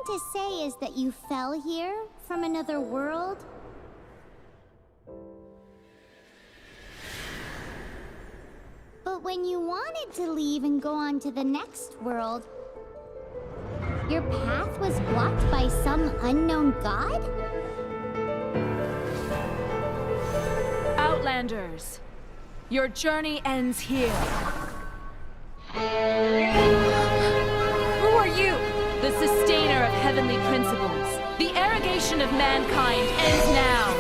to say is that you fell here from another world? But when you wanted to leave and go on to the next world, your path was blocked by some unknown god? Outlanders, your journey ends here. Who are you? The sustainer of heavenly principles. The arrogation of mankind ends now.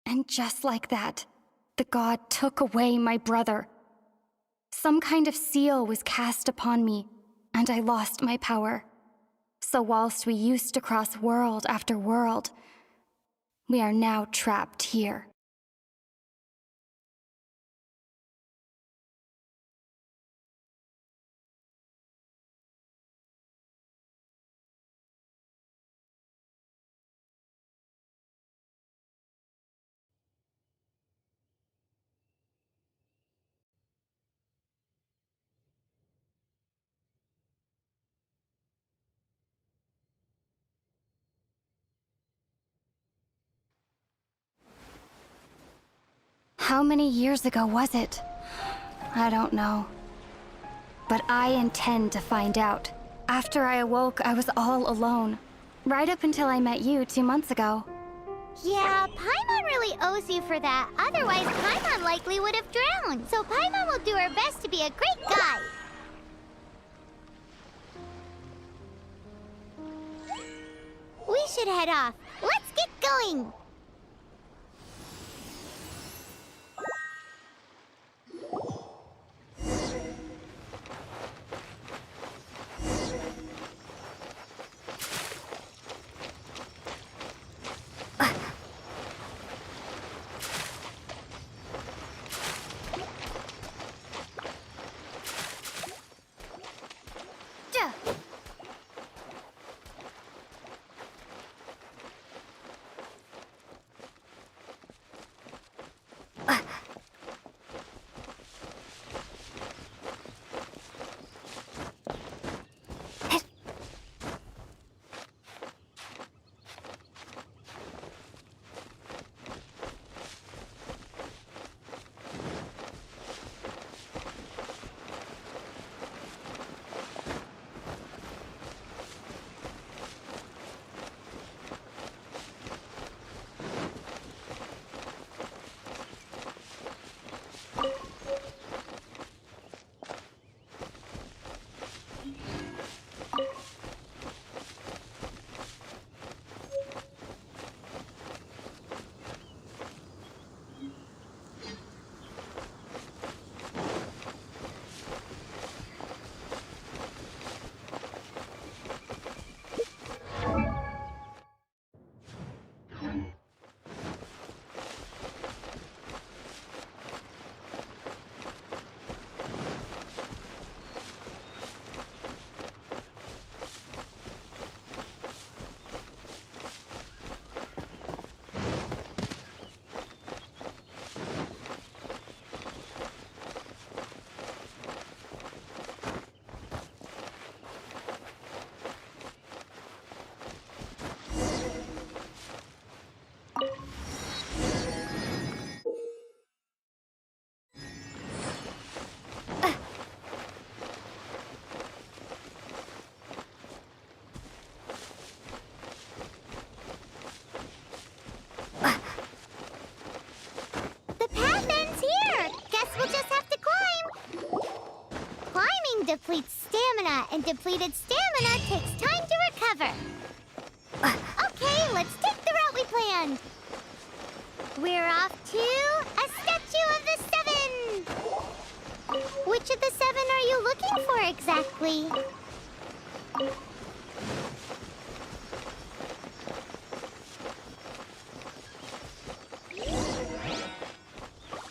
And just like that, the god took away my brother. Some kind of seal was cast upon me, and I lost my power. So whilst we used to cross world after world, we are now trapped here. How many years ago was it? I don't know. But I intend to find out. After I awoke, I was all alone. Right up until I met you 2 months ago. Yeah, Paimon really owes you for that. Otherwise, Paimon likely would have drowned. So Paimon will do her best to be a great guide. We should head off. Let's get going! depletes stamina, and depleted stamina takes time to recover. Okay, let's take the route we planned. We're off to a statue of the seven. Which of the seven are you looking for exactly?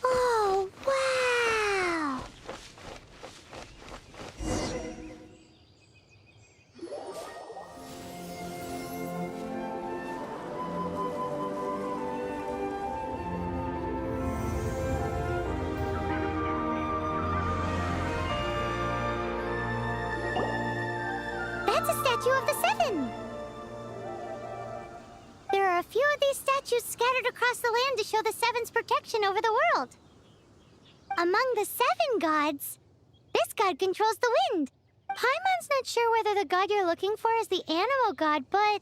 Oh, wow! That's a statue of the seven! There are a few of these statues scattered across the land to show the Seven's protection over the world. Among the seven gods, this god controls the wind. Paimon's not sure whether the god you're looking for is the animal god, but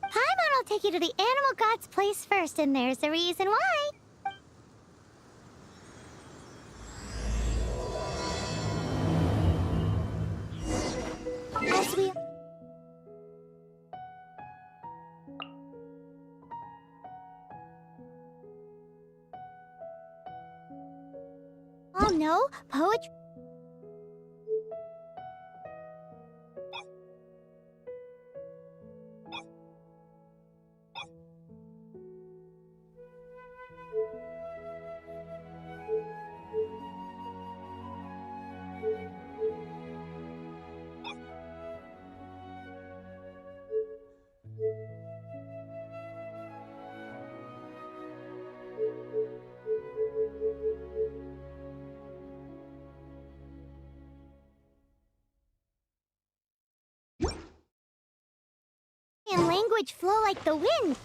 Paimon will take you to the animal god's place first, and there's the reason why. As we... Oh no, poetry... and language flow like the wind.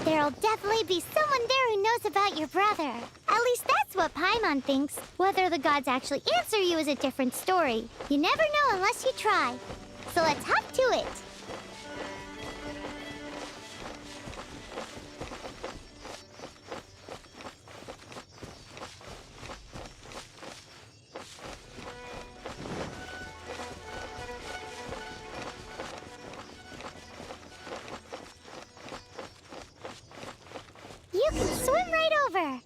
There'll definitely be someone there who knows about your brother. At least that's what Paimon thinks. Whether the gods actually answer you is a different story. You never know unless you try. So let's hop to it. You can swim right over.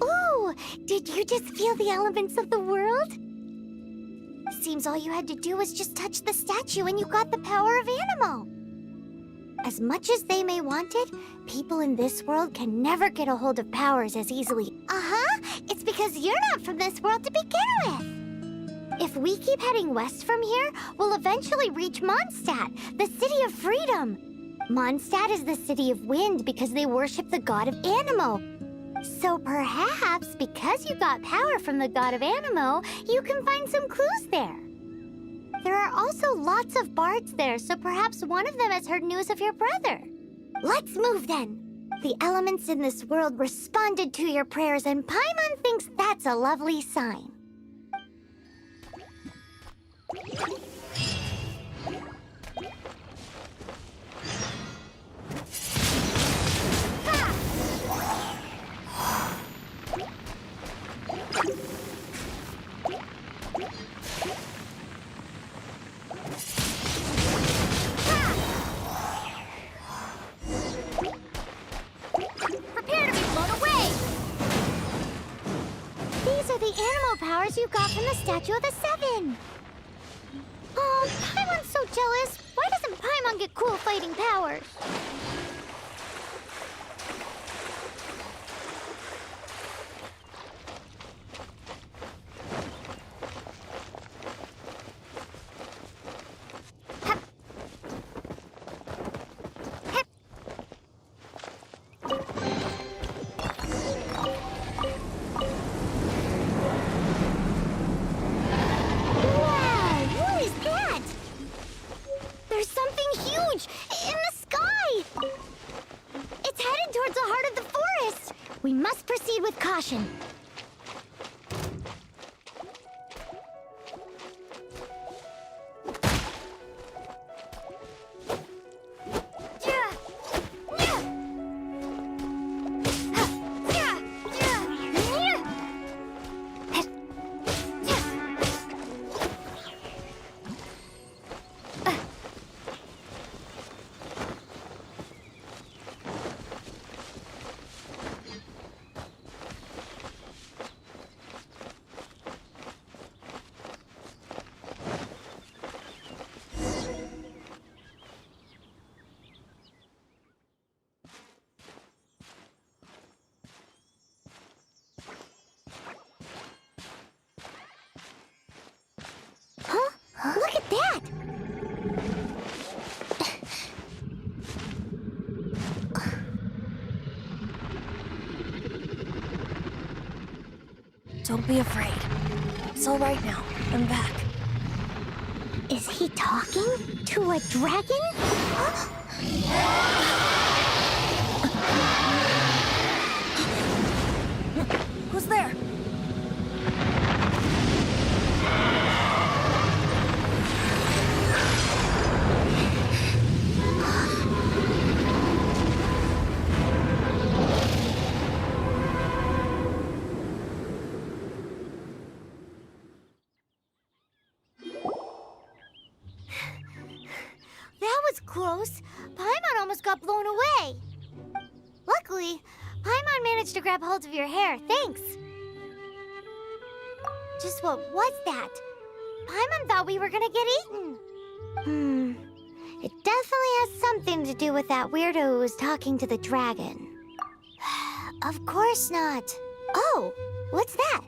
Ooh, did you just feel the elements of the world? Seems all you had to do was just touch the statue and you got the power of Animo. As much as they may want it, people in this world can never get a hold of powers as easily. Uh-huh, it's because you're not from this world to begin with. If we keep heading west from here, we'll eventually reach Mondstadt, the city of freedom. Mondstadt is the city of wind because they worship the god of Animo. So perhaps, because you got power from the god of Animo, you can find some clues there. There are also lots of bards there, so perhaps one of them has heard news of your brother. Let's move then. The elements in this world responded to your prayers, and Paimon thinks that's a lovely sign. Prepare to be blown away! These are the animal powers you got from the Statue of the Seven. Oh, Paimon's so fighting powers. We must proceed with caution. Look at that! Don't be afraid. It's all right now. I'm back. Is he talking to a dragon? Who's there? Close. Paimon almost got blown away. Luckily, Paimon managed to grab hold of your hair. Thanks. Just what was that? Paimon thought we were gonna get eaten. It definitely has something to do with that weirdo who was talking to the dragon. Of course not. Oh, what's that?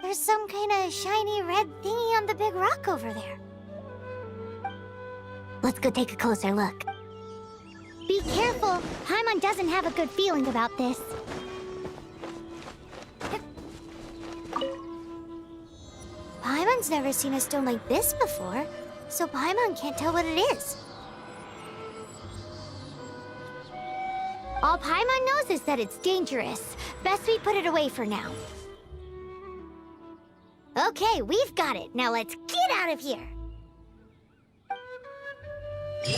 There's some kind of shiny red thingy on the big rock over there. Let's go take a closer look. Be careful! Paimon doesn't have a good feeling about this. Paimon's never seen a stone like this before, so Paimon can't tell what it is. All Paimon knows is that it's dangerous. Best we put it away for now. Okay, we've got it. Now let's get out of here! Hey,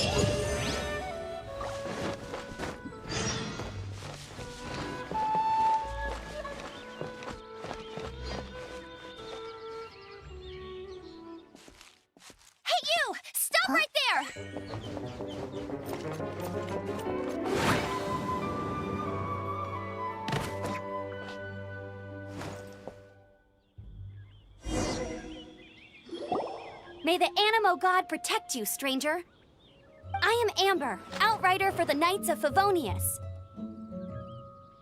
you! Stop right there! May the Animo God protect you, stranger. I am Amber, outrider for the Knights of Favonius.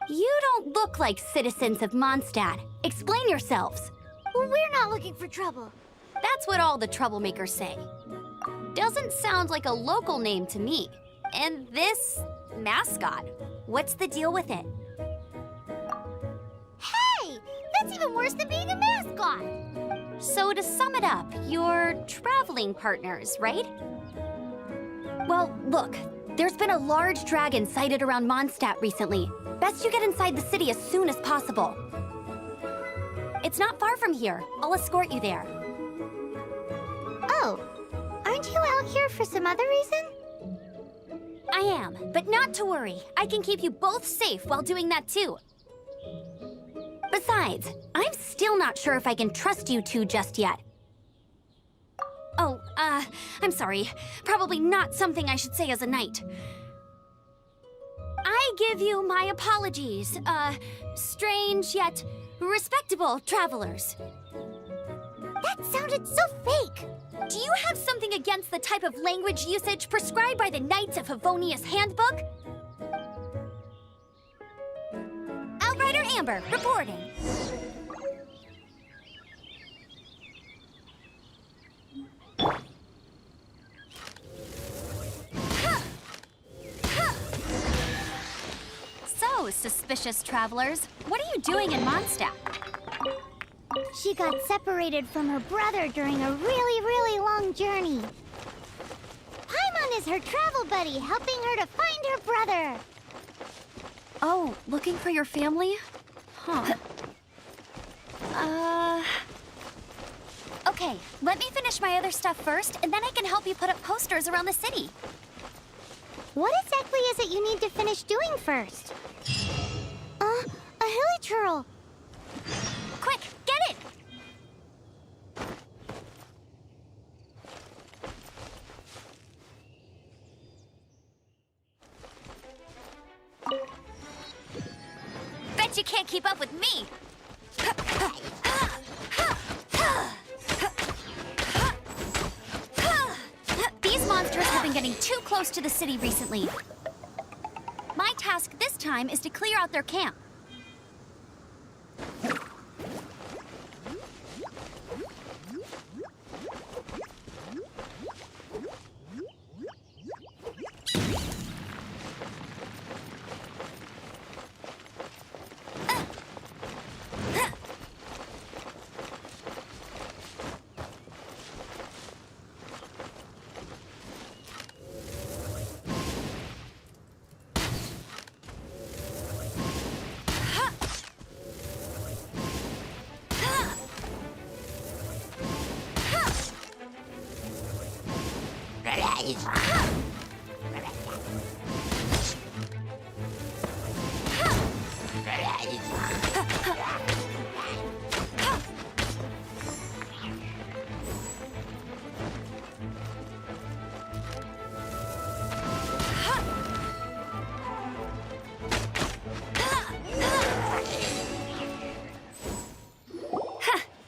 You don't look like citizens of Mondstadt. Explain yourselves. We're not looking for trouble. That's what all the troublemakers say. Doesn't sound like a local name to me. And this mascot, what's the deal with it? Hey! That's even worse than being a mascot! So to sum it up, you're traveling partners, right? Well, look, there's been a large dragon sighted around Mondstadt recently. Best you get inside the city as soon as possible. It's not far from here. I'll escort you there. Oh, aren't you out here for some other reason? I am, but not to worry. I can keep you both safe while doing that too. Besides, I'm still not sure if I can trust you two just yet. Oh, I'm sorry. Probably not something I should say as a knight. I give you my apologies, strange yet respectable travelers. That sounded so fake! Do you have something against against the type of language usage prescribed by the Knights of Favonius Handbook? Outrider Amber, reporting. So, suspicious travelers, what are you doing in Mondstadt? She got separated from her brother during a really long journey. Paimon is her travel buddy, helping her to find her brother. Oh, looking for your family? Huh. Okay, let me finish my other stuff first, and then I can help you put up posters around the city. What exactly is it you need to finish doing first? A hilichurl. Quick, get it! Bet you can't keep up with me! These monsters have been getting too close to the city recently. My task this time is to clear out their camp.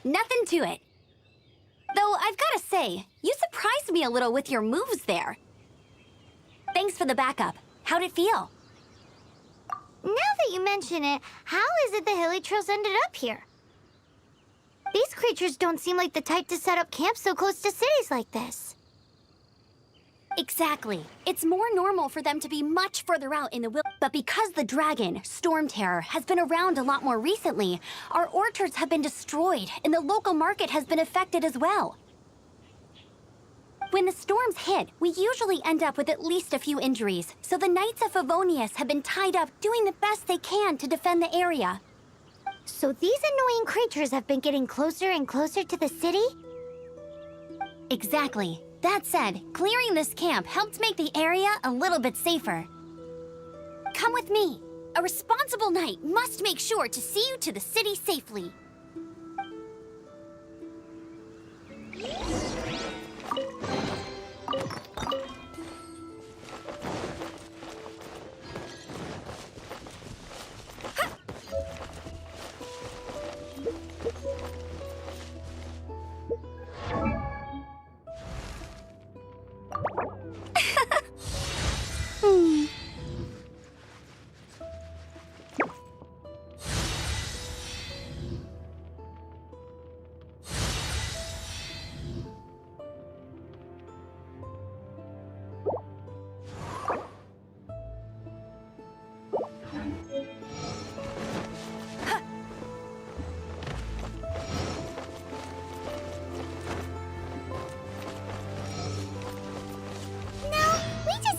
Nothing to it. Though I've got to say, you surprised me a little with your moves there. Thanks for the backup. How'd it feel? Now that you mention it, how is it the hilichurls ended up here? These creatures don't seem like the type to set up camp so close to cities like this. Exactly. It's more normal for them to be much further out in the wild. But because the dragon, Storm Terror, has been around a lot more recently, our orchards have been destroyed, and the local market has been affected as well. When the storms hit, we usually end up with at least a few injuries, so the Knights of Favonius have been tied up doing the best they can to defend the area. So these annoying creatures have been getting closer and closer to the city? Exactly. That said, clearing this camp helped make the area a little bit safer. Come with me. A responsible knight must make sure to see you to the city safely.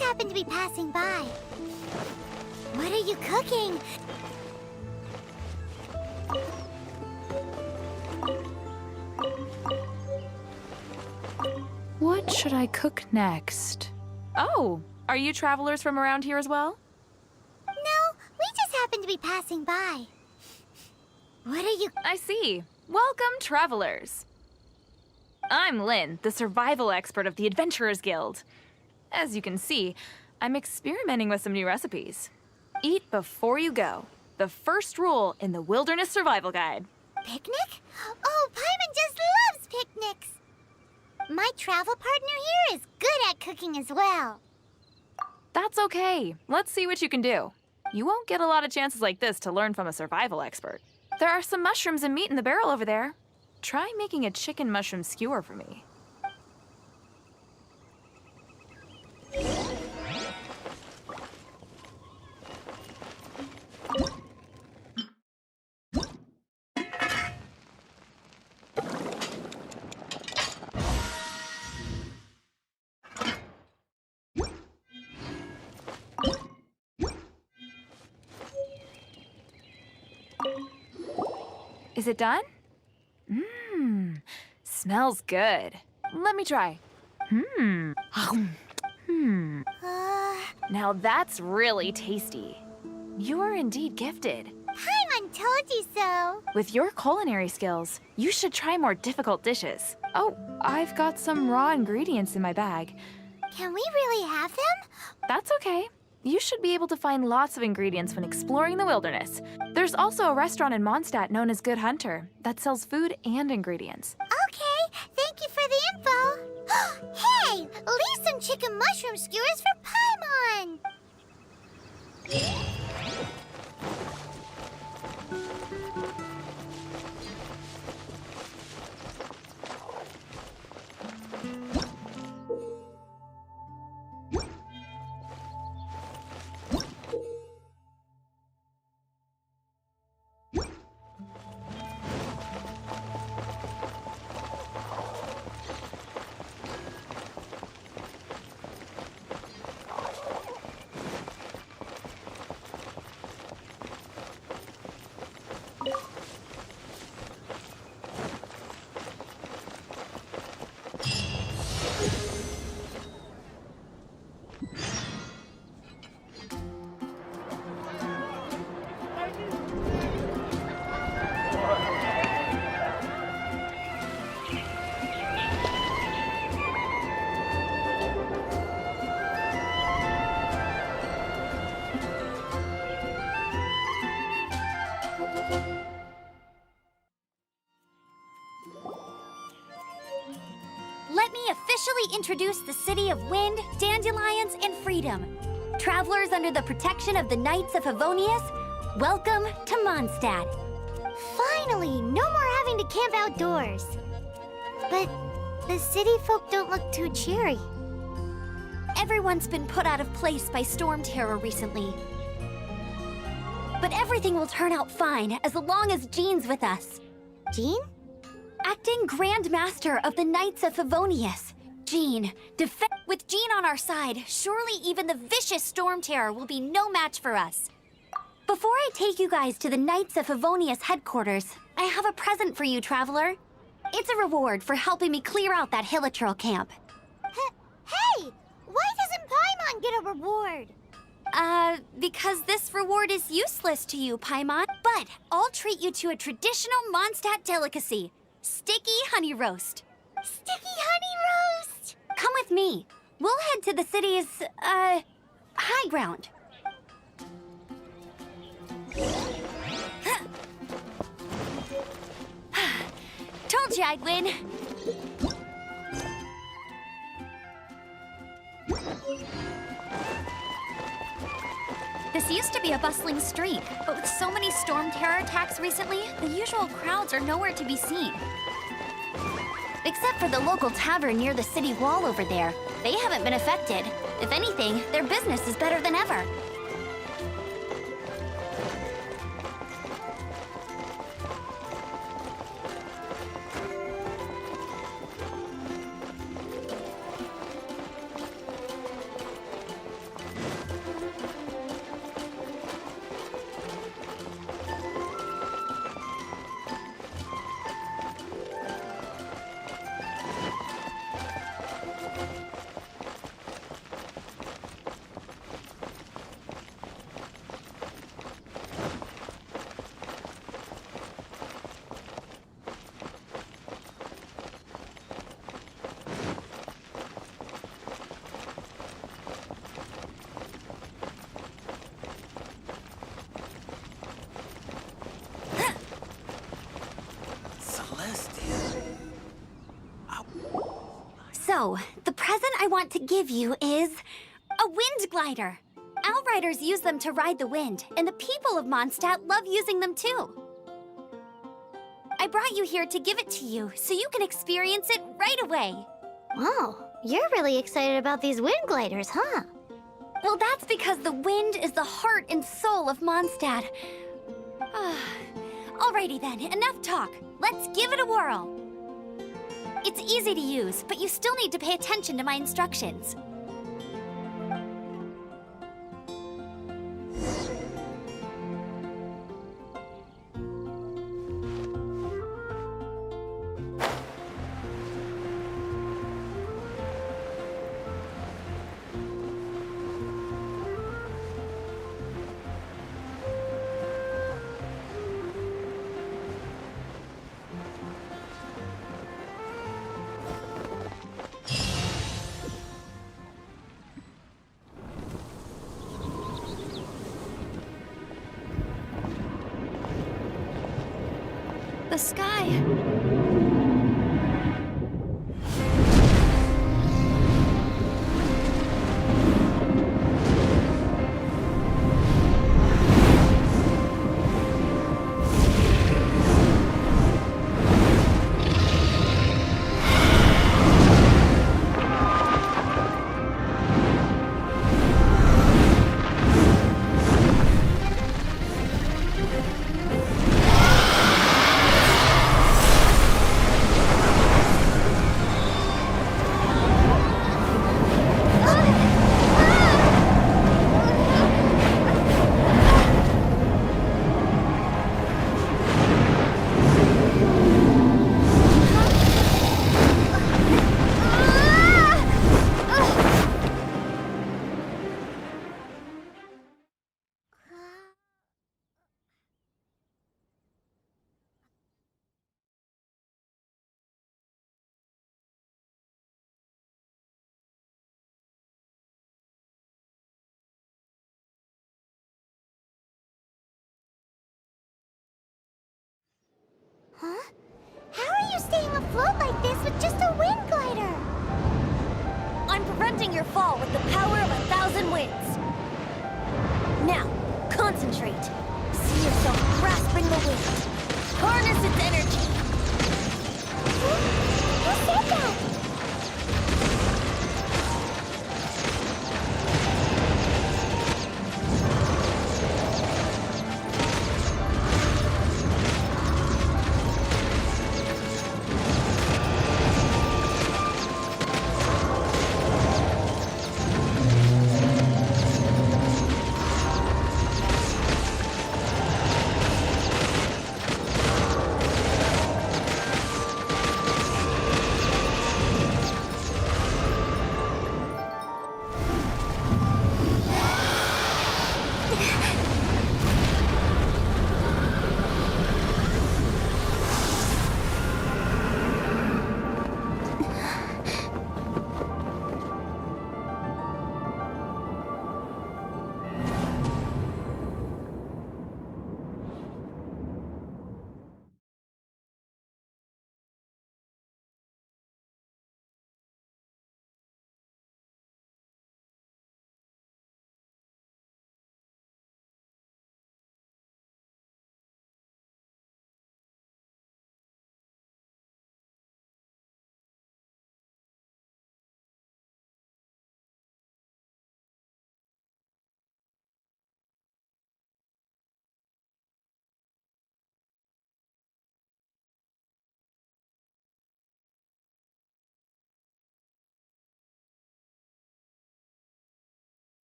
Happen to be passing by. What are you cooking? What should I cook next? Oh, are you travelers from around here as well? No, we just happen to be passing by. What are you... I see. Welcome, travelers. I'm Lynn, the survival expert of the Adventurers Guild. As you can see, I'm experimenting with some new recipes. Eat before you go. The first rule in the Wilderness Survival Guide. Picnic? Oh, Paimon just loves picnics! My travel partner here is good at cooking as well. That's okay. Let's see what you can do. You won't get a lot of chances like this to learn from a survival expert. There are some mushrooms and meat in the barrel over there. Try making a chicken mushroom skewer for me. Is it done? Mmm, smells good. Let me try. Now that's really tasty. You're indeed gifted. Paimon told you so. With your culinary skills, you should try more difficult dishes. Oh, I've got some raw ingredients in my bag. Can we really have them? That's okay. You should be able to find lots of ingredients when exploring the wilderness. There's also a restaurant in Mondstadt known as Good Hunter that sells food and ingredients. Okay, thank you for the info. Hey, leave some chicken mushroom skewers for Paimon. Let me officially introduce the city of wind, dandelions, and freedom. Travelers under the protection of the Knights of Favonius, welcome to Mondstadt. Finally, no more having to camp outdoors. But the city folk don't look too cheery. Everyone's been put out of place by storm terror recently. But everything will turn out fine as long as Jean's with us. Jean? Acting Grand Master of the Knights of Favonius. Jean, with Jean on our side, surely even the vicious storm terror will be no match for us. Before I take you guys to the Knights of Favonius headquarters, I have a present for you, Traveler. It's a reward for helping me clear out that Hilichurl camp. Hey! Why doesn't Paimon get a reward? Because this reward is useless to you, Paimon. But I'll treat you to a traditional Mondstadt delicacy. Sticky honey roast. Sticky honey roast! Come with me. We'll head to the city's, high ground. Told you I'd win. This used to be a bustling street, but with so many storm terror attacks recently, the usual crowds are nowhere to be seen. Except for the local tavern near the city wall over there. They haven't been affected. If anything, their business is better than ever. So, the present I want to give you is a wind glider. Outriders use them to ride the wind, and the people of Mondstadt love using them too. I brought you here to give it to you, so you can experience it right away. Wow, you're really excited about these wind gliders, huh? Well, that's because the wind is the heart and soul of Mondstadt. Alrighty then, enough talk. Let's give it a whirl. It's easy to use, but you still need to pay attention to my instructions. The sky. Huh? How are you staying afloat like this with just a wind glider? I'm preventing your fall with the power of 1,000 winds. Now, concentrate. See yourself grasping the wind. Harness its energy. Who said that?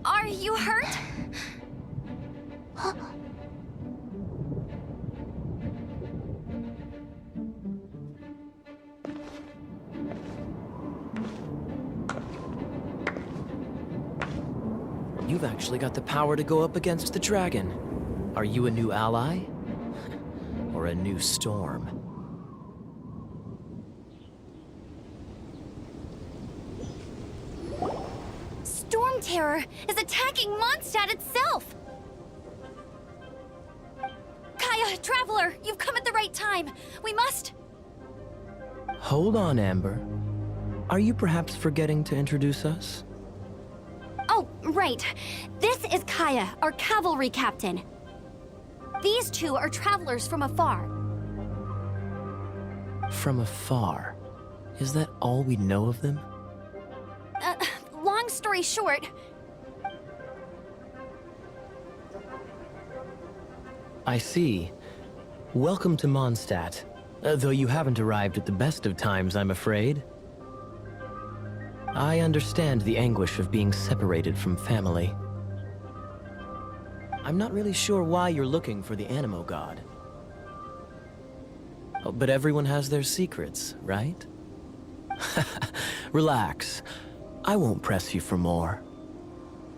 Are you hurt? You've actually got the power to go up against the dragon. Are you a new ally? Or a new storm? Storm Terror is attacking Mondstadt itself! Traveler, you've come at the right time. We must... Hold on, Amber. Are you perhaps forgetting to introduce us? Oh, right. This is Kaya, our cavalry captain. These two are travelers from afar. From afar? Is that all we know of them? Long story short... I see. Welcome to Mondstadt. Though you haven't arrived at the best of times, I'm afraid. I understand the anguish of being separated from family. I'm not really sure why you're looking for the Animo God. Oh, but everyone has their secrets, right? Relax. I won't press you for more.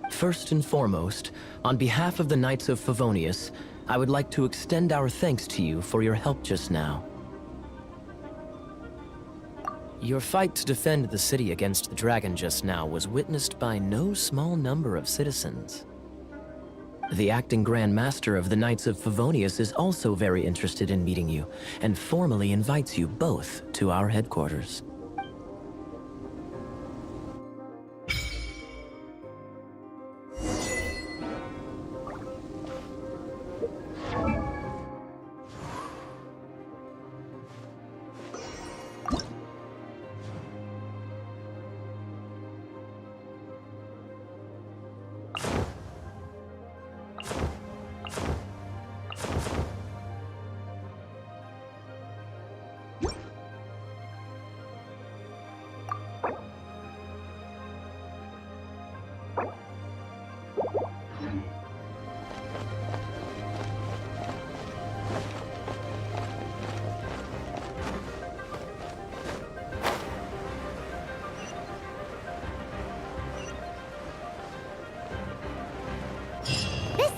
First and foremost, on behalf of the Knights of Favonius, I would like to extend our thanks to you for your help just now. Your fight to defend the city against the dragon just now was witnessed by no small number of citizens. The acting Grand Master of the Knights of Favonius is also very interested in meeting you, and formally invites you both to our headquarters.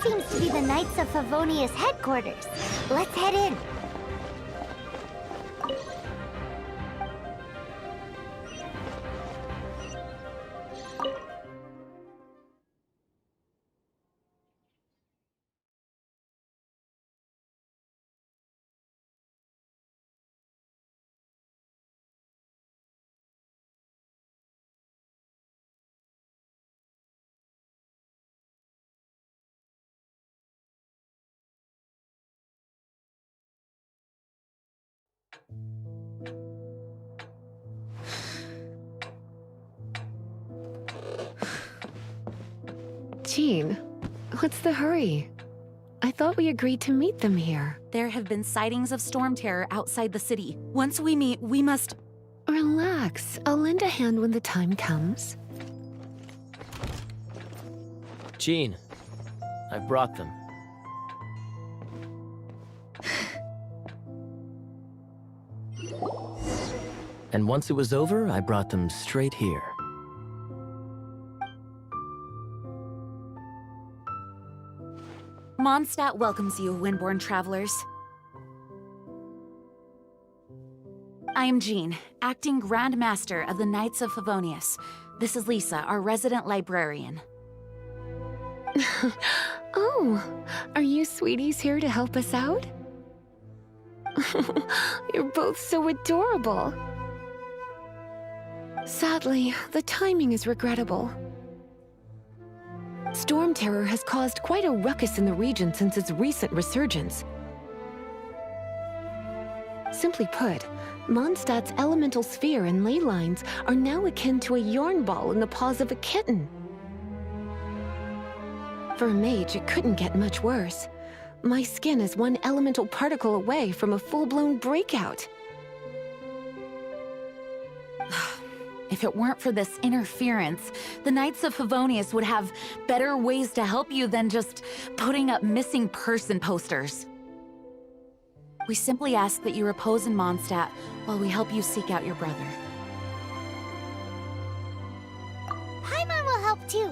Seems to be the Knights of Favonius headquarters. Let's head in. Jean, what's the hurry? I thought we agreed to meet them here. There have been sightings of storm terror outside the city. Once we meet, we must... Relax. I'll lend a hand when the time comes. Jean, I brought them. And once it was over, I brought them straight here. Mondstadt welcomes you, Windborn travelers. I am Jean, acting Grand Master of the Knights of Favonius. This is Lisa, our resident librarian. Oh, are you sweeties here to help us out? You're both so adorable. Sadly, the timing is regrettable. Storm terror has caused quite a ruckus in the region since its recent resurgence. Simply put, Mondstadt's elemental sphere and ley lines are now akin to a yarn ball in the paws of a kitten. For a mage, it couldn't get much worse. My skin is one elemental particle away from a full-blown breakout. If it weren't for this interference, the Knights of Favonius would have better ways to help you than just putting up missing person posters. We simply ask that you repose in Mondstadt while we help you seek out your brother. Paimon will help too.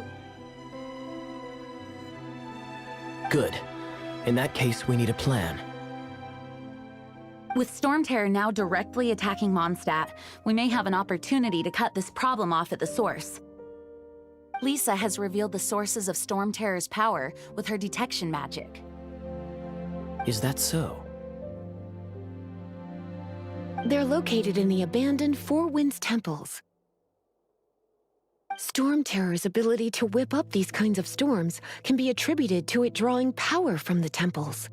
Good. In that case, we need a plan. With storm terror now directly attacking Mondstadt, we may have an opportunity to cut this problem off at the source. Lisa has revealed the sources of storm terror's power with her detection magic. Is that so? They're located in the abandoned Four Winds temples. Storm Terror's ability to whip up these kinds of storms can be attributed to it drawing power from the temples.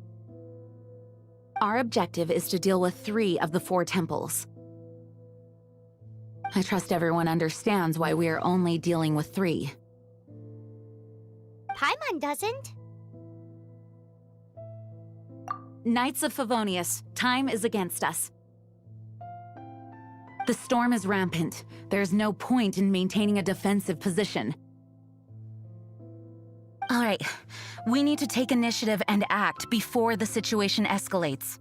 Our objective is to deal with 3 of the 4 temples. I trust everyone understands why we are only dealing with 3. Paimon doesn't. Knights of Favonius, time is against us. The storm is rampant. There's no point in maintaining a defensive position. All right, we need to take initiative and act before the situation escalates.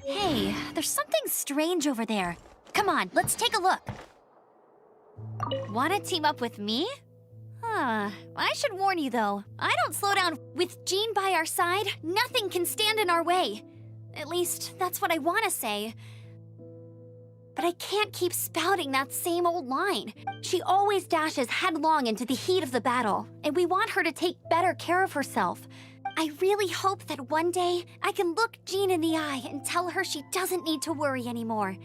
Hey, there's something strange over there. Come on, let's take a look. Wanna team up with me? I should warn you though, I don't slow down. With Jean by our side, nothing can stand in our way. At least, that's what I wanna say. But I can't keep spouting that same old line. She always dashes headlong into the heat of the battle, and we want her to take better care of herself. I really hope that one day I can look Jean in the eye and tell her she doesn't need to worry anymore.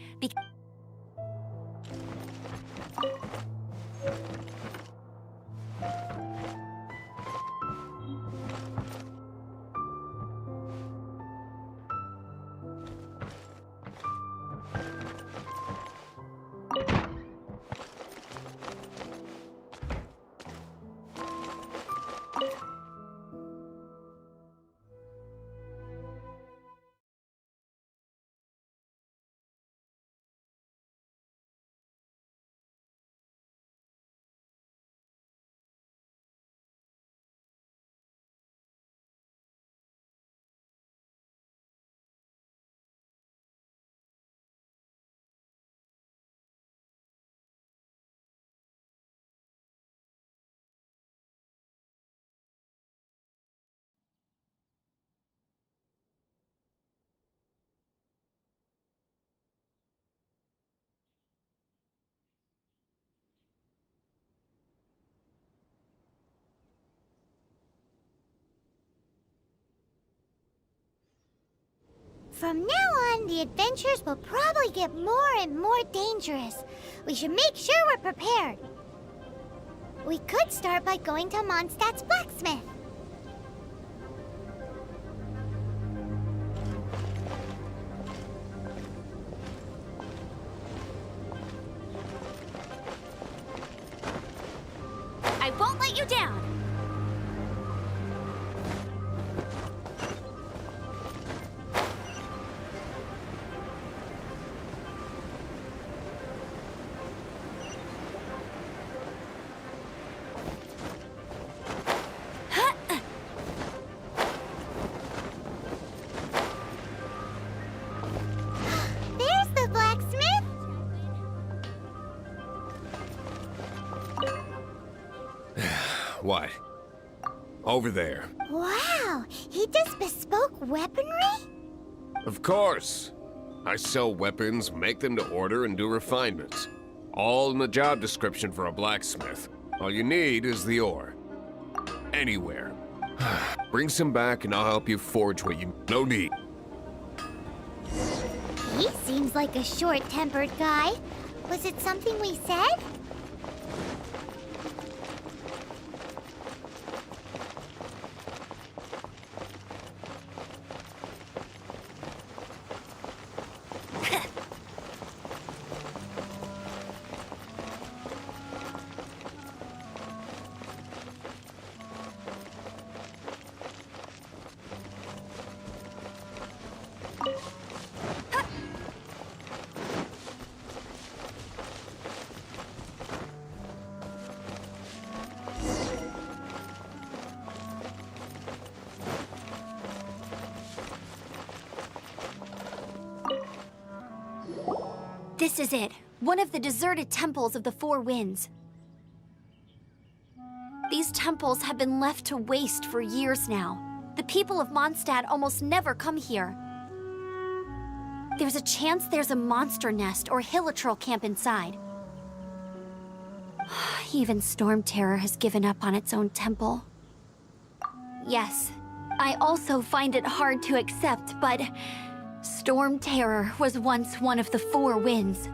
From now on, the adventures will probably get more and more dangerous. We should make sure we're prepared. We could start by going to Mondstadt's blacksmith. I won't let you down. There's the blacksmith! What? Over there. Wow, he does bespoke weaponry? Of course. I sell weapons, make them to order, and do refinements. All in the job description for a blacksmith. All you need is the ore. Anywhere. Bring some back and I'll help you forge what you no need. He seems like a short-tempered guy. Was it something we said? This is it. One of the deserted temples of the Four Winds. These temples have been left to waste for years now. The people of Mondstadt almost never come here. There's a chance there's a monster nest or hilichurl camp inside. Even Storm Terror has given up on its own temple. Yes, I also find it hard to accept, but Storm Terror was once one of the Four Winds.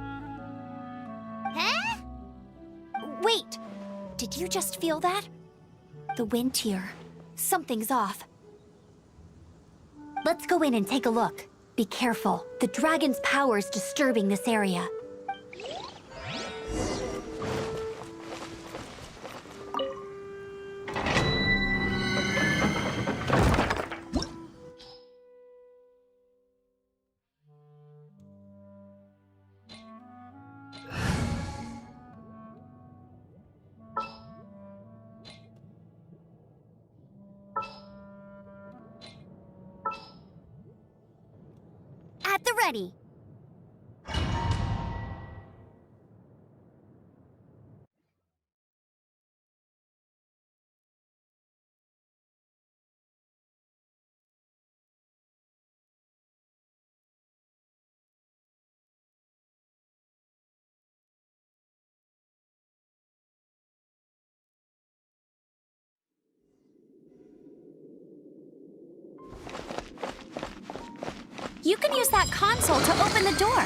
Huh? Wait! Did you just feel that? The wind here. Something's off. Let's go in and take a look. Be careful. The dragon's power is disturbing this area. At the ready. You can use that console to open the door.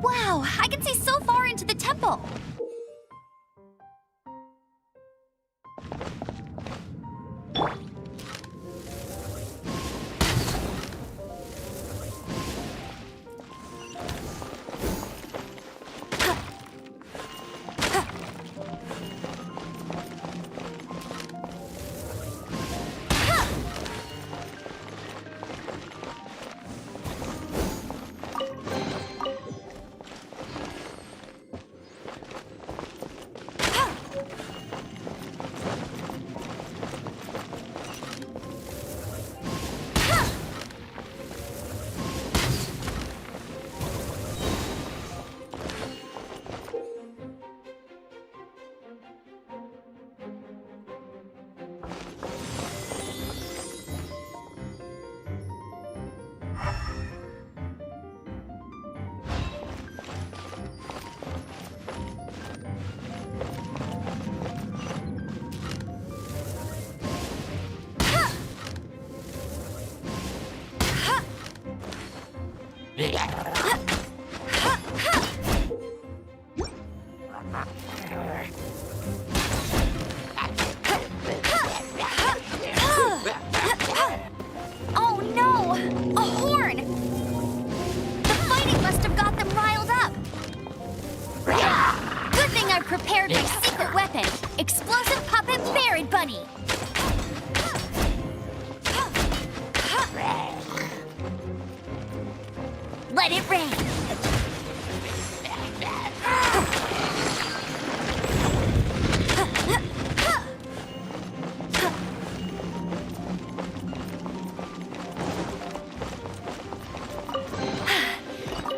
Wow, I can see so far into the temple. Oh no! A horn! The fighting must have got them riled up. Good thing I prepared my secret weapon, explosive puppet Buried Bunny. Let it rain.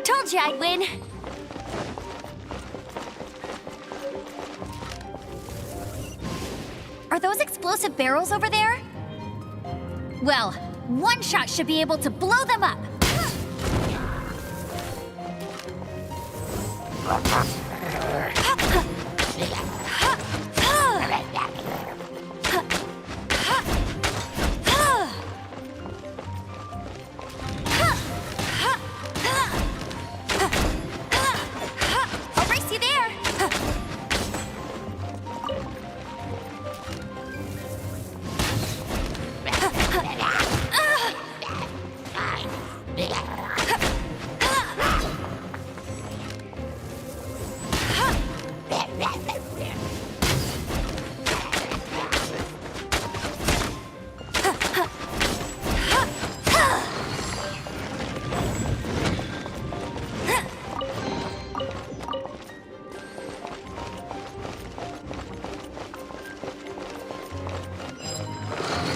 Told you I'd win. Are those explosive barrels over there? Well, one shot should be able to blow them up. I'll race you there.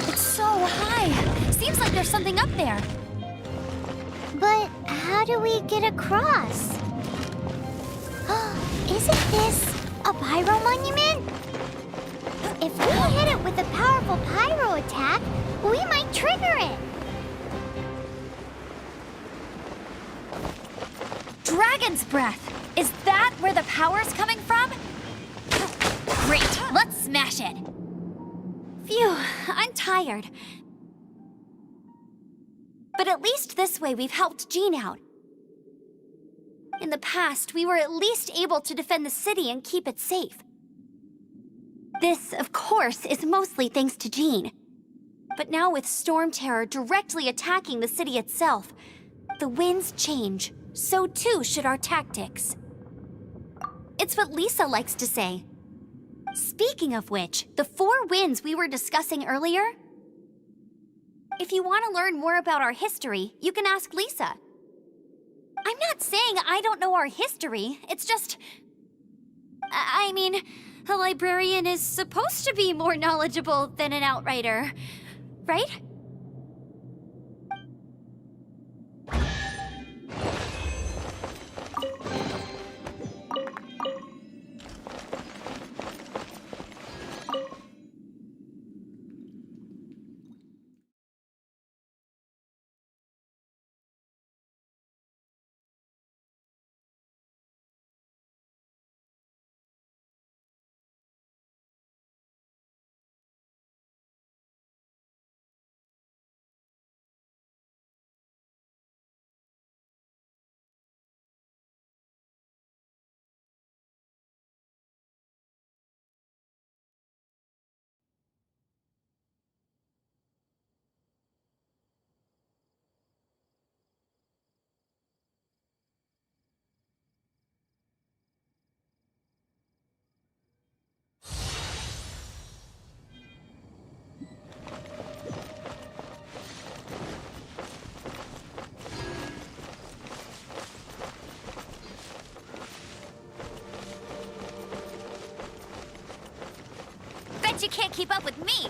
It's so high. Seems like there's something up there. But how do we get across? Isn't this a pyro monument? If we hit it with a powerful pyro attack, we might trigger it. Dragon's breath! Is that where the power's coming from? Great, let's smash it! Phew, I'm tired. But at least this way we've helped Jean out. In the past, we were at least able to defend the city and keep it safe. This, of course, is mostly thanks to Jean. But now with Storm Terror directly attacking the city itself, the winds change. So too should our tactics. It's what Lisa likes to say. Speaking of which, the 4 winds we were discussing earlier? If you want to learn more about our history, you can ask Lisa. I'm not saying I don't know our history, it's just... I mean, a librarian is supposed to be more knowledgeable than an outrider, right? You can't keep up with me.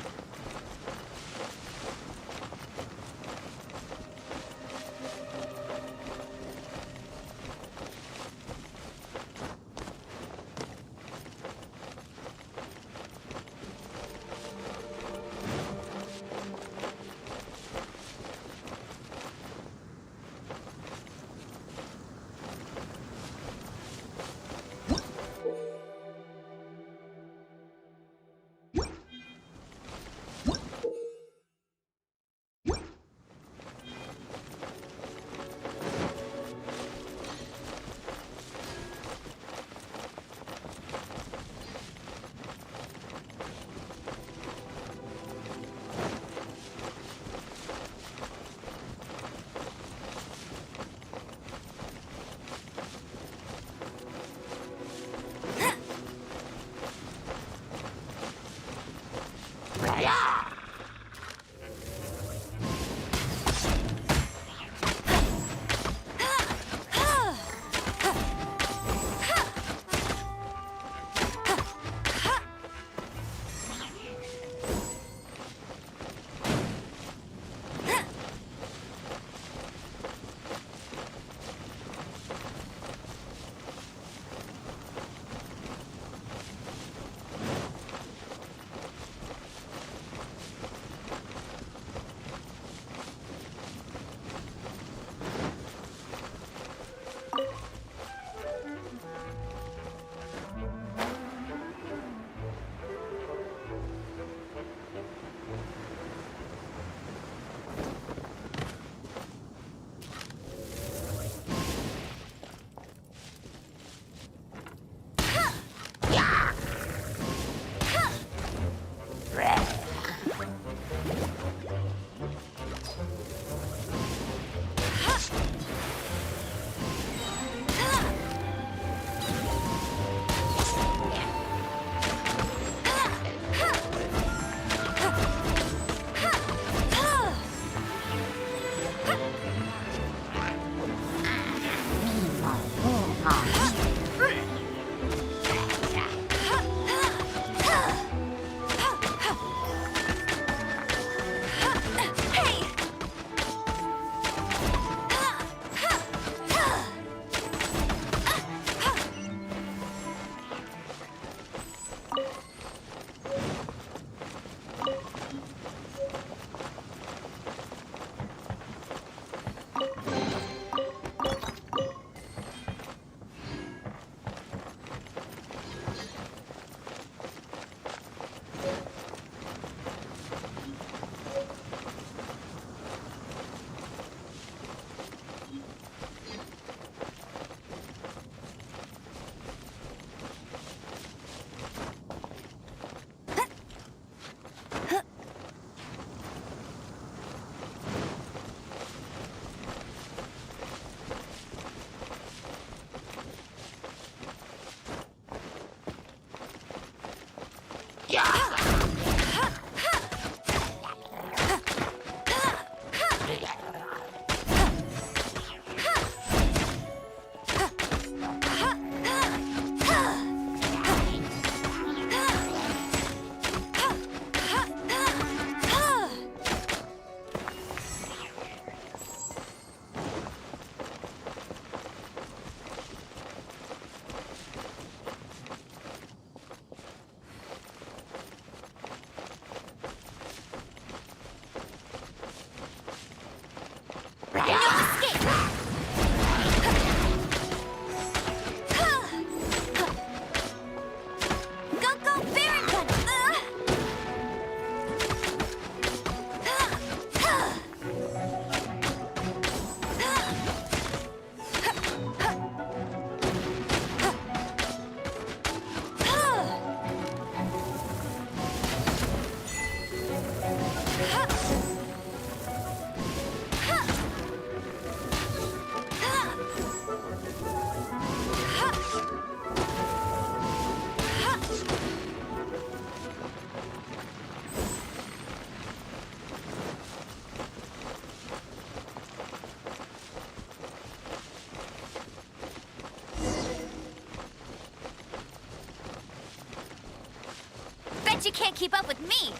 Bet you can't keep up with me!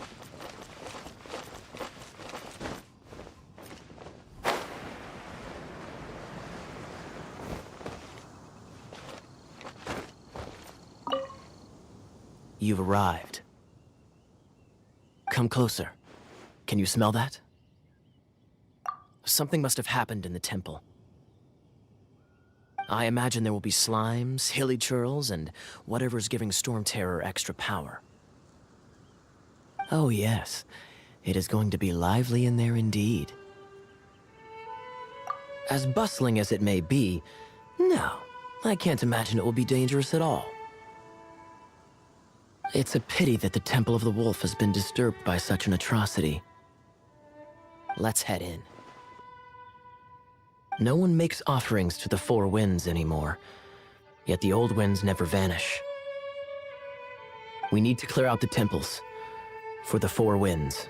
You've arrived. Come closer. Can you smell that? Something must have happened in the temple. I imagine there will be slimes, hilly churls, and whatever's giving Storm Terror extra power. Oh yes, it is going to be lively in there indeed. As bustling as it may be, no, I can't imagine it will be dangerous at all. It's a pity that the Temple of the Wolf has been disturbed by such an atrocity. Let's head in. No one makes offerings to the Four Winds anymore, yet the old winds never vanish. We need to clear out the temples for the Four Winds.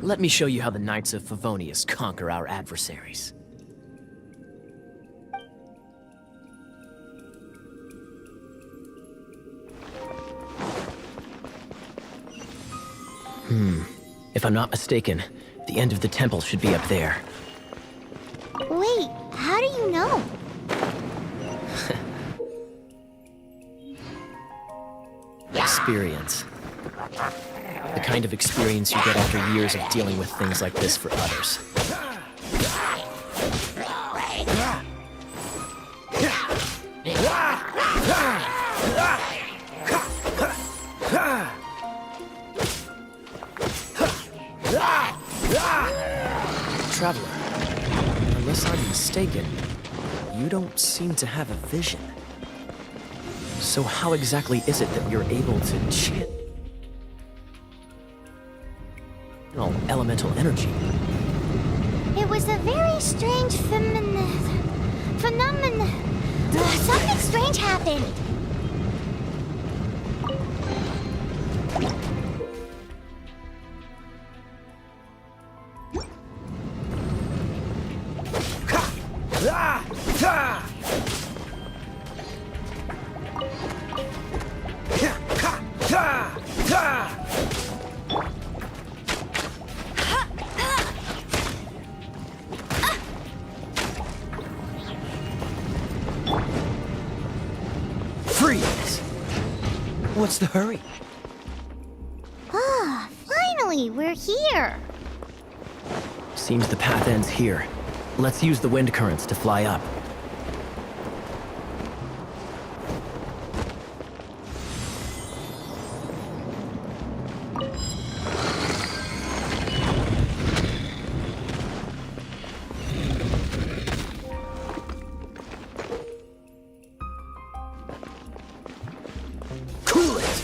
Let me show you how the Knights of Favonius conquer our adversaries. If I'm not mistaken, the end of the temple should be up there. Wait, how do you know? Experience. The kind of experience you get after years of dealing with things like this for others. Traveler, unless I'm mistaken, you don't seem to have a vision. So how exactly is it that you're able to channel elemental energy? It was a very strange phenomenon. Something strange happened. What's the hurry? Ah, finally, we're here. Seems the path ends here. Let's use the wind currents to fly up. Cool it!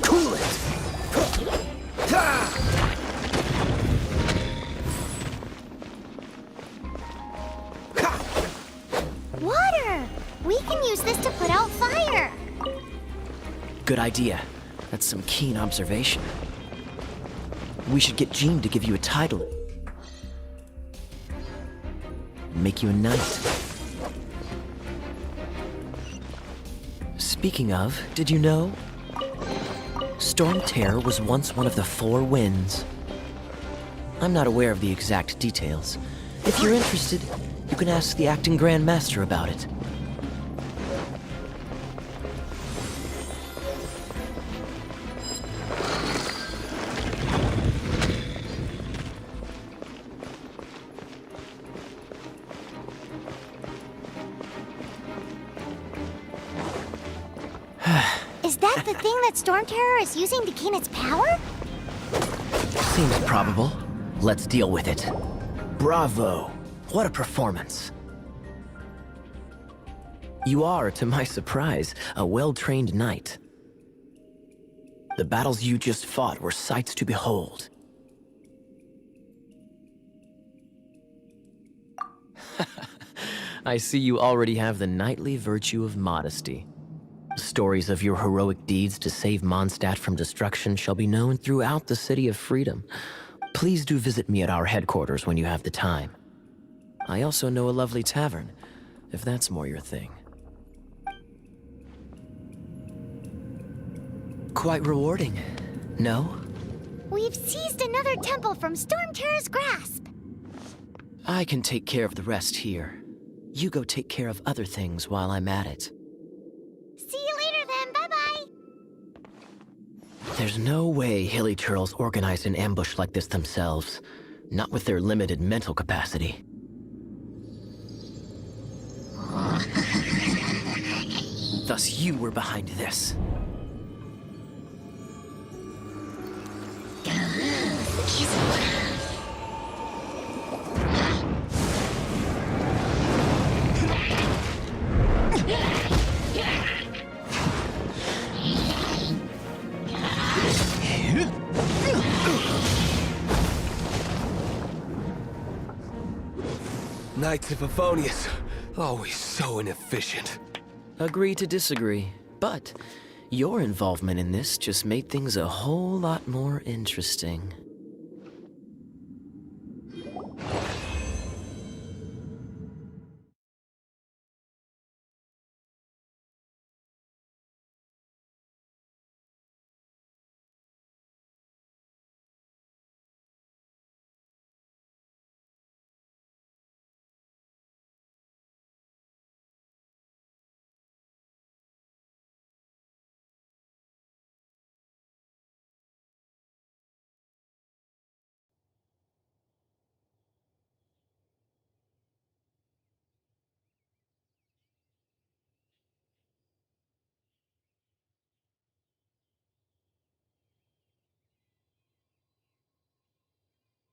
Cool it! Water! We can use this to put out fire. Good idea. That's some keen observation. We should get Jean to give you a title. Make you a knight. Speaking of, did you know? Storm Terror was once one of the 4 winds. I'm not aware of the exact details. If you're interested, you can ask the acting Grand Master about it. Is that the thing that Storm Terror is using to gain its power? Seems probable. Let's deal with it. Bravo! What a performance. You are, to my surprise, a well-trained knight. The battles you just fought were sights to behold. I see you already have the knightly virtue of modesty. Stories of your heroic deeds to save Mondstadt from destruction shall be known throughout the City of Freedom. Please do visit me at our headquarters when you have the time. I also know a lovely tavern, if that's more your thing. Quite rewarding, no? We've seized another temple from Storm Terror's grasp. I can take care of the rest here. You go take care of other things while I'm at it. See you later then, bye-bye. There's no way Hilly Churls organized an ambush like this themselves. Not with their limited mental capacity. Thus you were behind this. Knights of Favonius, always so inefficient. Agree to disagree, but your involvement in this just made things a whole lot more interesting.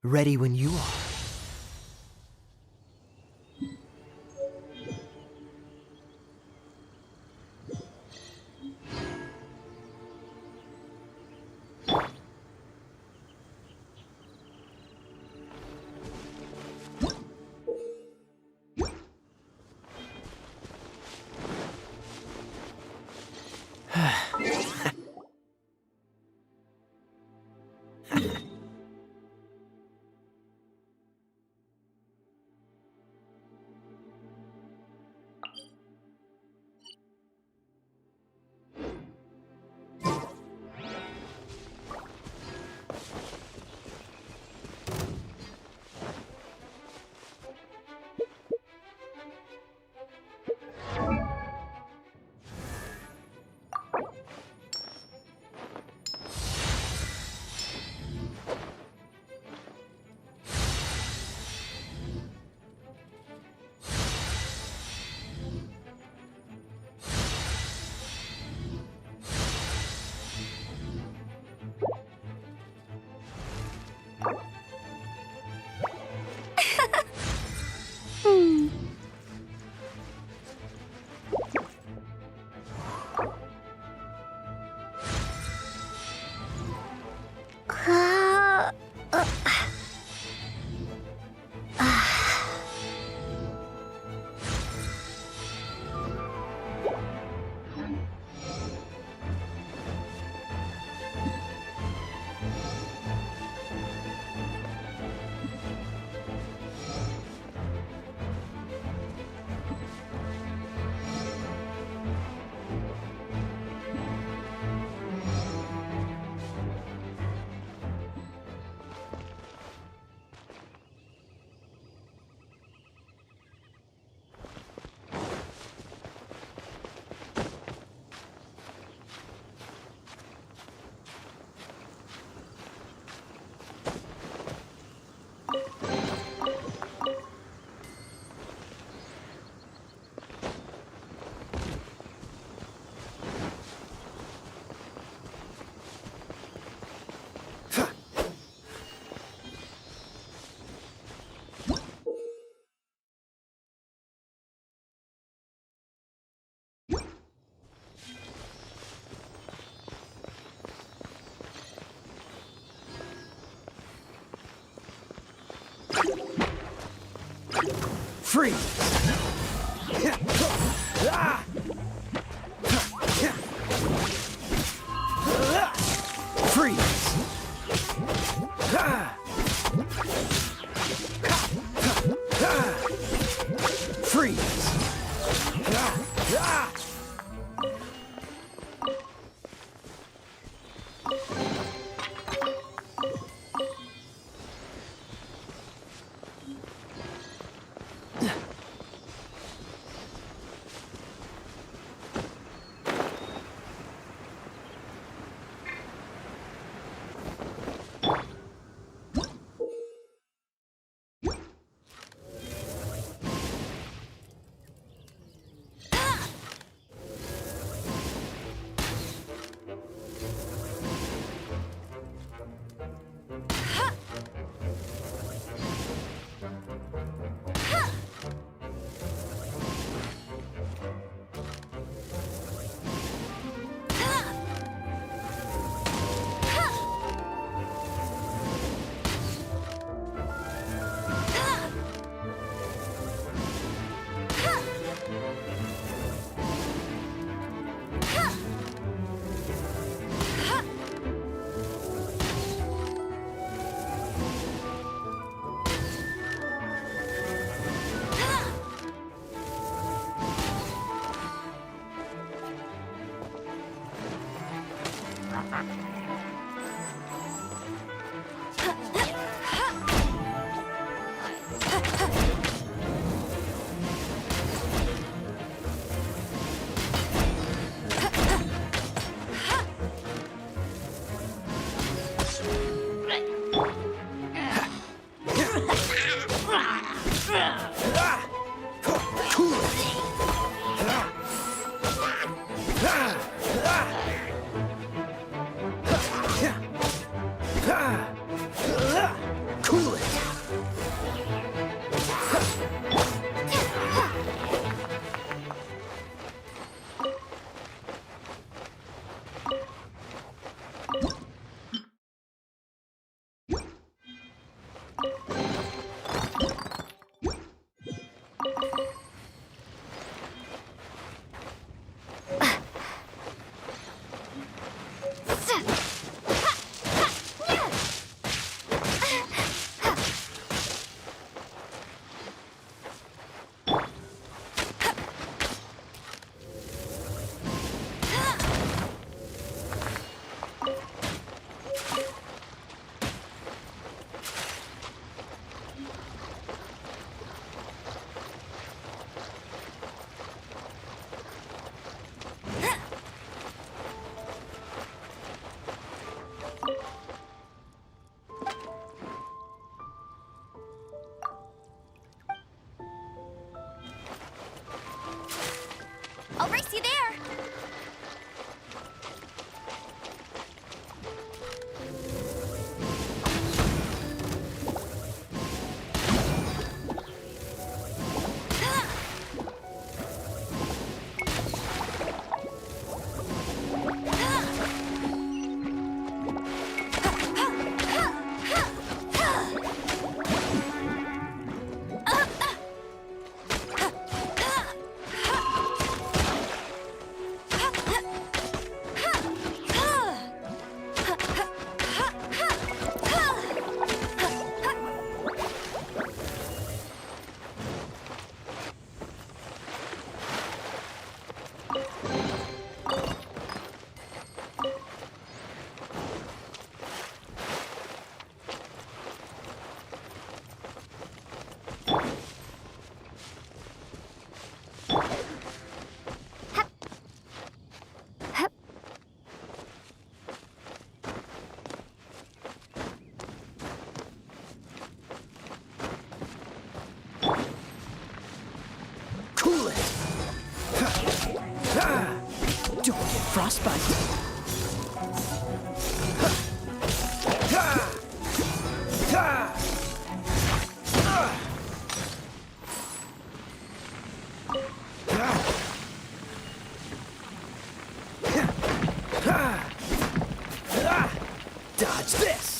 Ready when you are. I'll race you there. Frostbite. Dodge this.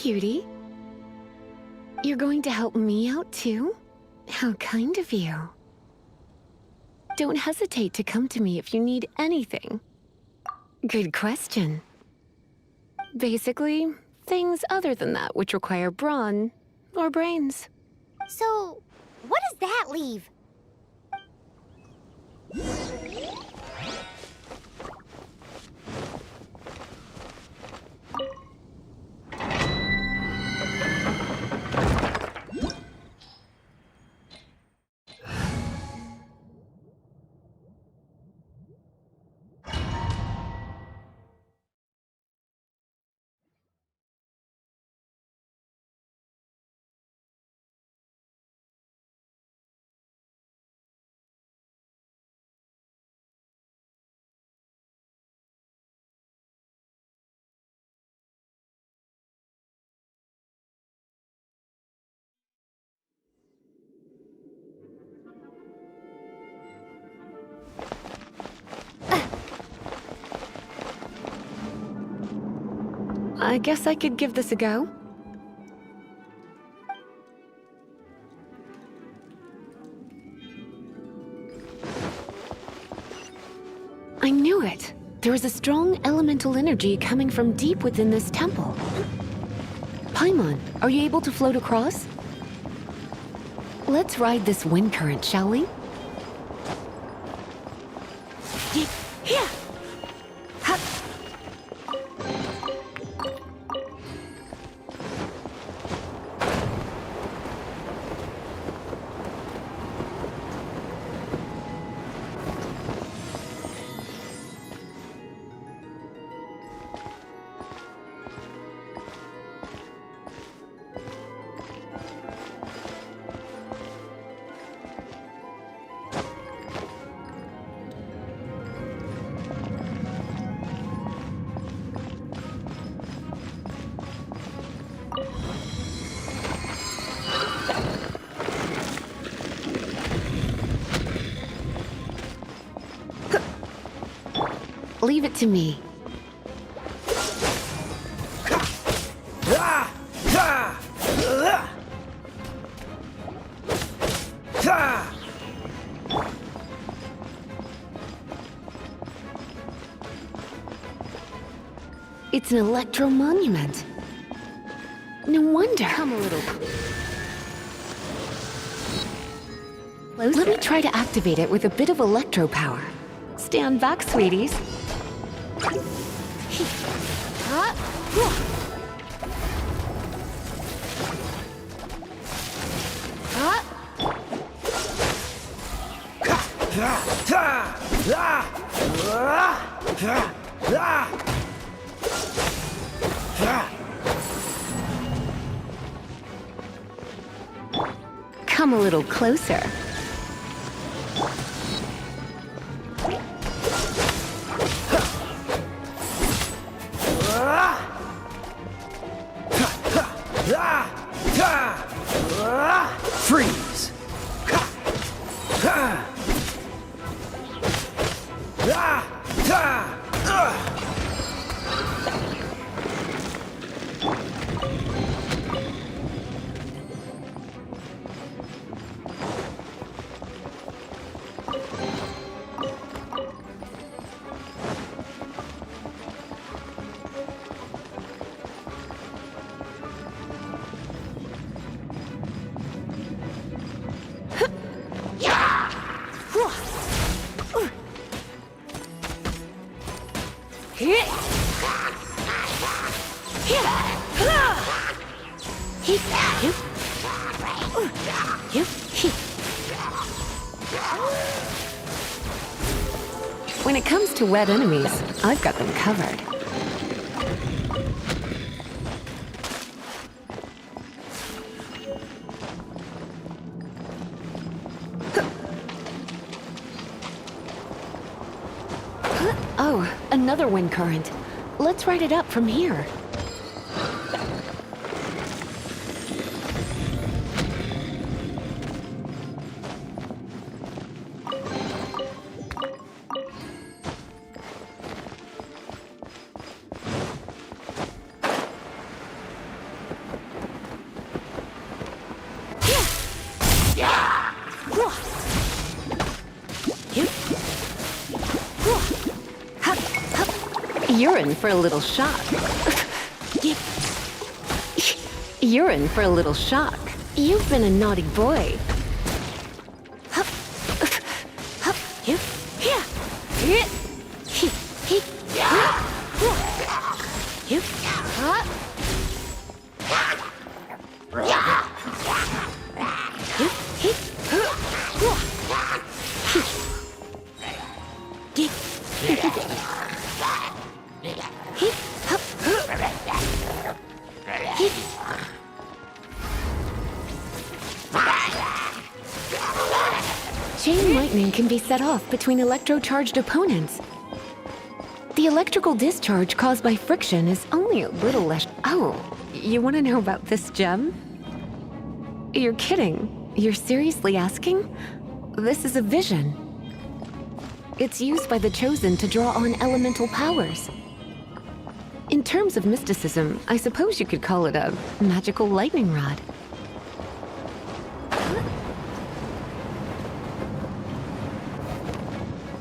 cutie. You're going to help me out too? How kind of you. Don't hesitate to come to me if you need anything. Good question. Basically, things other than that which require brawn or brains. So, what does that leave? I guess I could give this a go. I knew it. There is a strong elemental energy coming from deep within this temple. Paimon, are you able to float across? Let's ride this wind current, shall we? Here! Leave it to me. It's an electro monument. No wonder. Come a little closer. Let me try to activate it with a bit of electro power. Stand back, sweeties. Come a little closer. Freeze! When it comes to wet enemies, I've got them covered. Oh, another wind current. Let's ride it up from here. You're in for a little shock. You're in for a little shock. You've been a naughty boy. Chain lightning can be set off between electro-charged opponents. The electrical discharge caused by friction is only a little less... Oh, you want to know about this gem? You're kidding. You're seriously asking? This is a vision. It's used by the Chosen to draw on elemental powers. In terms of mysticism, I suppose you could call it a magical lightning rod.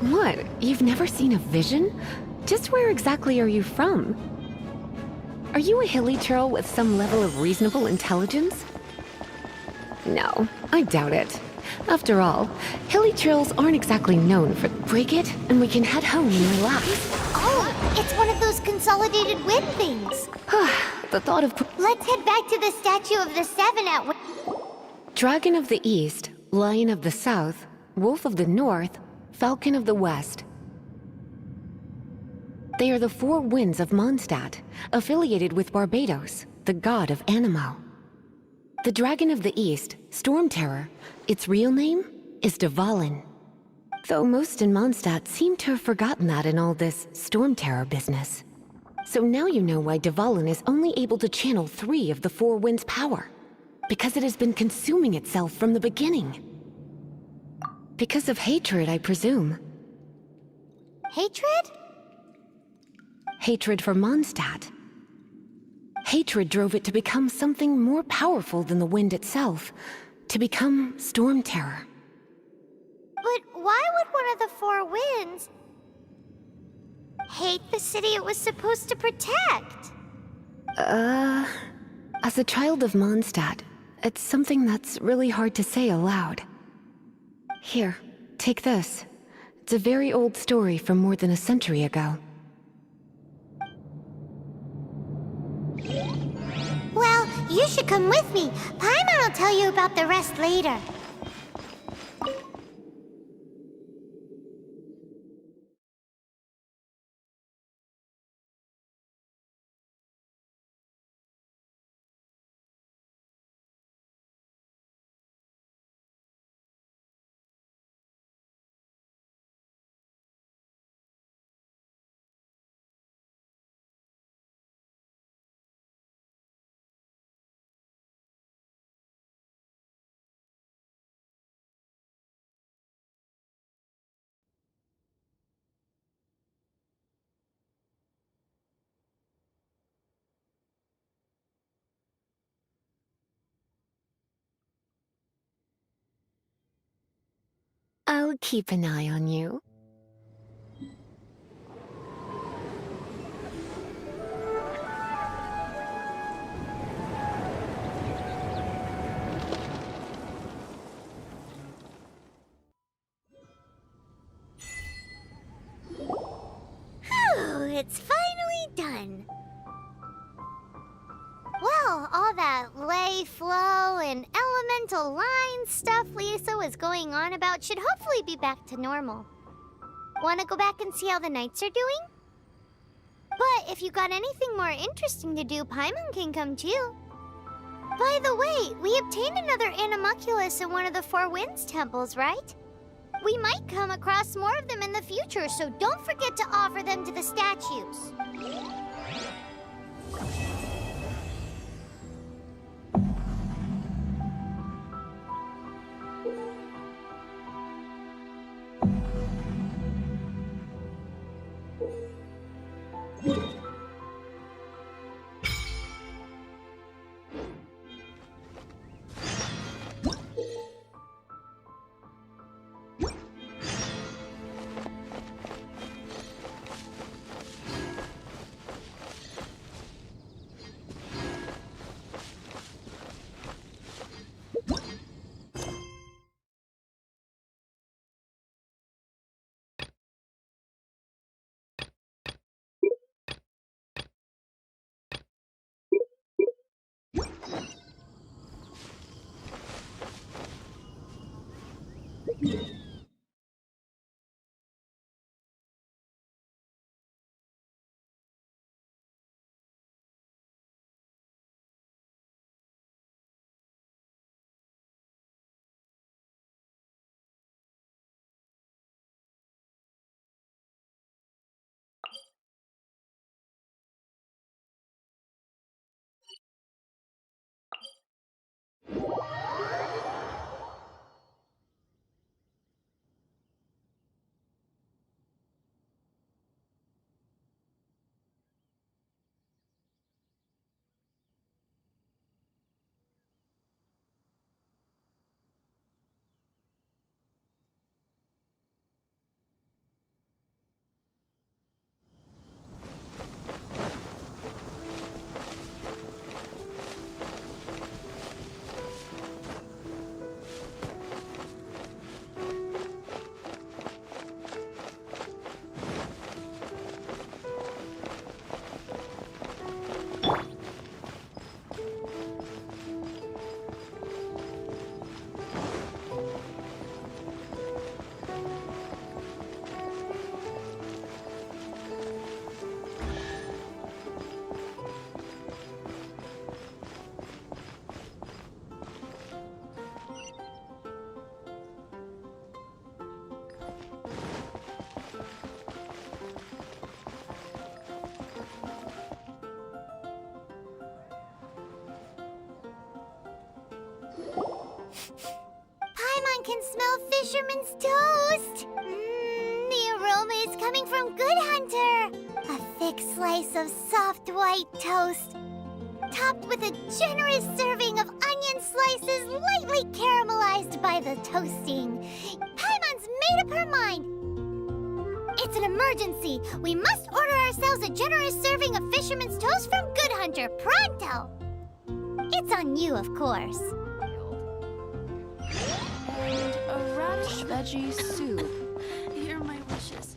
What? You've never seen a vision? Just where exactly are you from? Are you a hilly churl with some level of reasonable intelligence? No, I doubt it. After all, hilly churls aren't exactly known for... Break it, and we can head home and relax. Oh, it's one of those consolidated wind things. The thought of... Let's head back to the statue of the Seven at... Dragon of the East, Lion of the South, Wolf of the North, Falcon of the West. They are the four winds of Mondstadt, affiliated with Barbados, the god of Anemo. The Dragon of the East, Storm Terror, its real name is Dvalin. Though most in Mondstadt seem to have forgotten that in all this Storm Terror business. So now you know why Dvalin is only able to channel 3 of the four winds' power. Because it has been consuming itself from the beginning. Because of hatred, I presume. Hatred? Hatred for Mondstadt. Hatred drove it to become something more powerful than the wind itself. To become Storm Terror. But why would one of the four winds hate the city it was supposed to protect? As a child of Mondstadt, it's something that's really hard to say aloud. Here, take this. It's a very old story from more than a century ago. Well, you should come with me. Paimon will tell you about the rest later. I'll keep an eye on you. Phew, it's finally done. Well, all that lay, flow, and elemental line stuff Lisa was going on about should hopefully be back to normal. Wanna go back and see how the knights are doing? But if you got anything more interesting to do, Paimon can come too. By the way, we obtained another animalculus in one of the Four Winds temples, right? We might come across more of them in the future, so don't forget to offer them to the statues. Paimon can smell fisherman's toast! The aroma is coming from Good Hunter! A thick slice of soft white toast, topped with a generous serving of onion slices lightly caramelized by the toasting. Paimon's made up her mind! It's an emergency! We must order ourselves a generous serving of fisherman's toast from Good Hunter, pronto! It's on you, of course. And a radish veggie soup. Here are my wishes.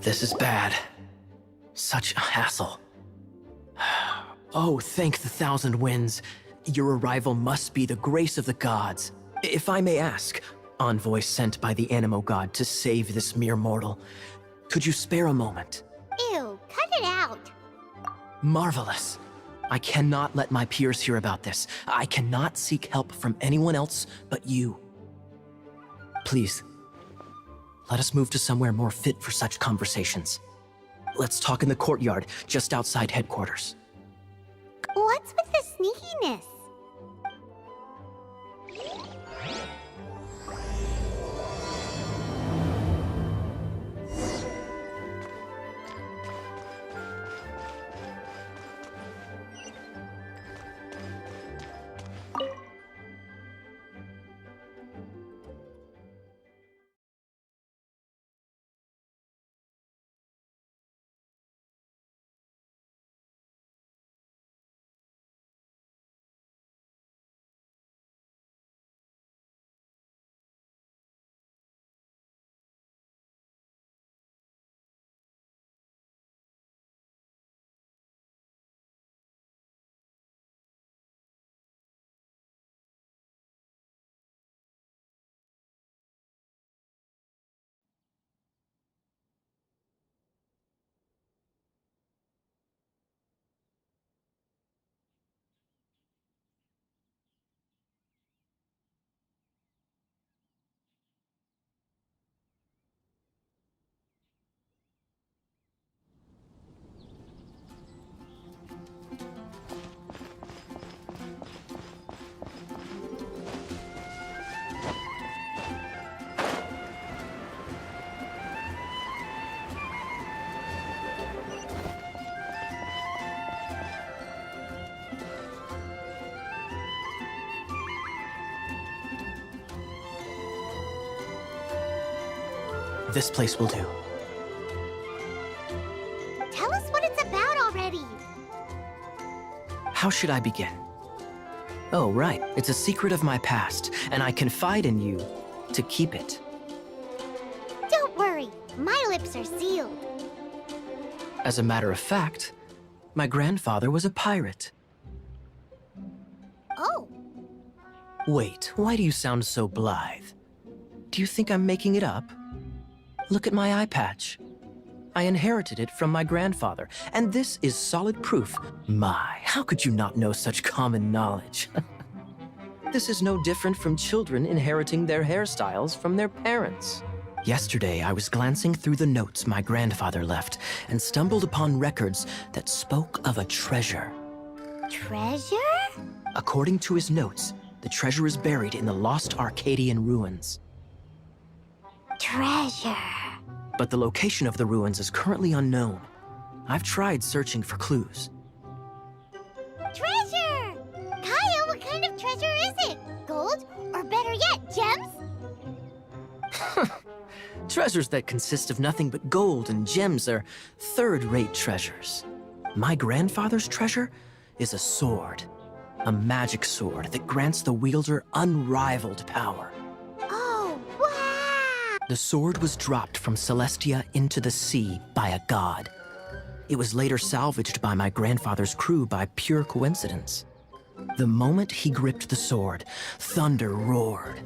This is bad. Such a hassle. Oh, thank the thousand winds. Your arrival must be the grace of the gods. If I may ask, envoy sent by the Animo god to save this mere mortal, could you spare a moment? Ew, cut it out! Marvelous. I cannot let my peers hear about this. I cannot seek help from anyone else but you. Please, let us move to somewhere more fit for such conversations. Let's talk in the courtyard, just outside headquarters. What's with the sneakiness? This place will do. Tell us what it's about already. How should I begin? Oh, right. It's a secret of my past, and I confide in you to keep it. Don't worry, my lips are sealed. As a matter of fact, my grandfather was a pirate. Oh, Wait, why do you sound so blithe? Do you think I'm making it up? Look at my eye patch. I inherited it from my grandfather, and this is solid proof. My, how could you not know such common knowledge? This is no different from children inheriting their hairstyles from their parents. Yesterday, I was glancing through the notes my grandfather left and stumbled upon records that spoke of a treasure. treasure? According to his notes, the treasure is buried in the lost Arcadian ruins. Treasure. But the location of the ruins is currently unknown. I've tried searching for clues. Treasure! Kaya, what kind of treasure is it? Gold? Or better yet, gems? Treasures that consist of nothing but gold and gems are third-rate treasures. My grandfather's treasure is a sword. A magic sword that grants the wielder unrivaled power. Oh, wow! The sword was dropped from Celestia into the sea by a god. It was later salvaged by my grandfather's crew by pure coincidence. The moment he gripped the sword, thunder roared,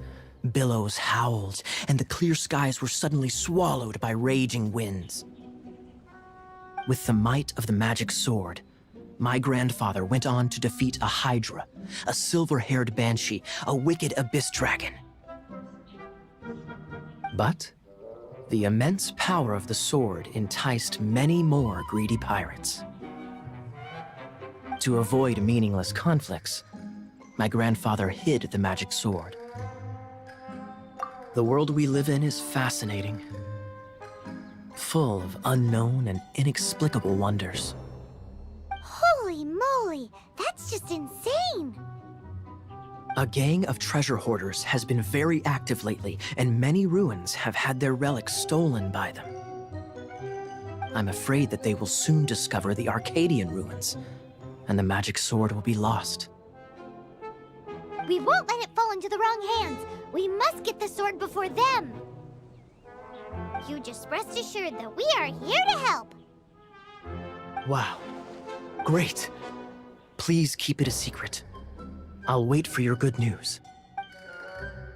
billows howled, and the clear skies were suddenly swallowed by raging winds. With the might of the magic sword, my grandfather went on to defeat a hydra, a silver-haired banshee, a wicked abyss dragon. But the immense power of the sword enticed many more greedy pirates. To avoid meaningless conflicts, my grandfather hid the magic sword. The world we live in is fascinating, full of unknown and inexplicable wonders. Holy moly, that's just insane! A gang of treasure hoarders has been very active lately, and many ruins have had their relics stolen by them. I'm afraid that they will soon discover the Arcadian ruins, and the magic sword will be lost. We won't let it fall into the wrong hands. We must get the sword before them. You just rest assured that we are here to help. Wow. Great. Please keep it a secret. I'll wait for your good news.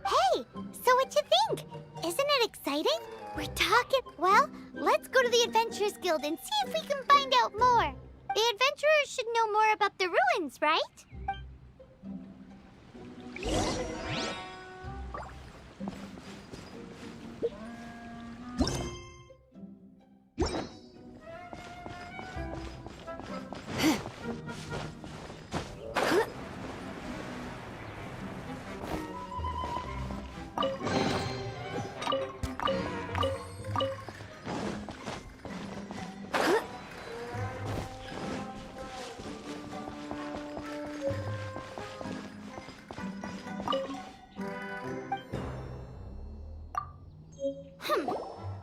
Hey, so what you think? Isn't it exciting? We're talking... Well, let's go to the Adventurers Guild and see if we can find out more. The adventurers should know more about the ruins, right?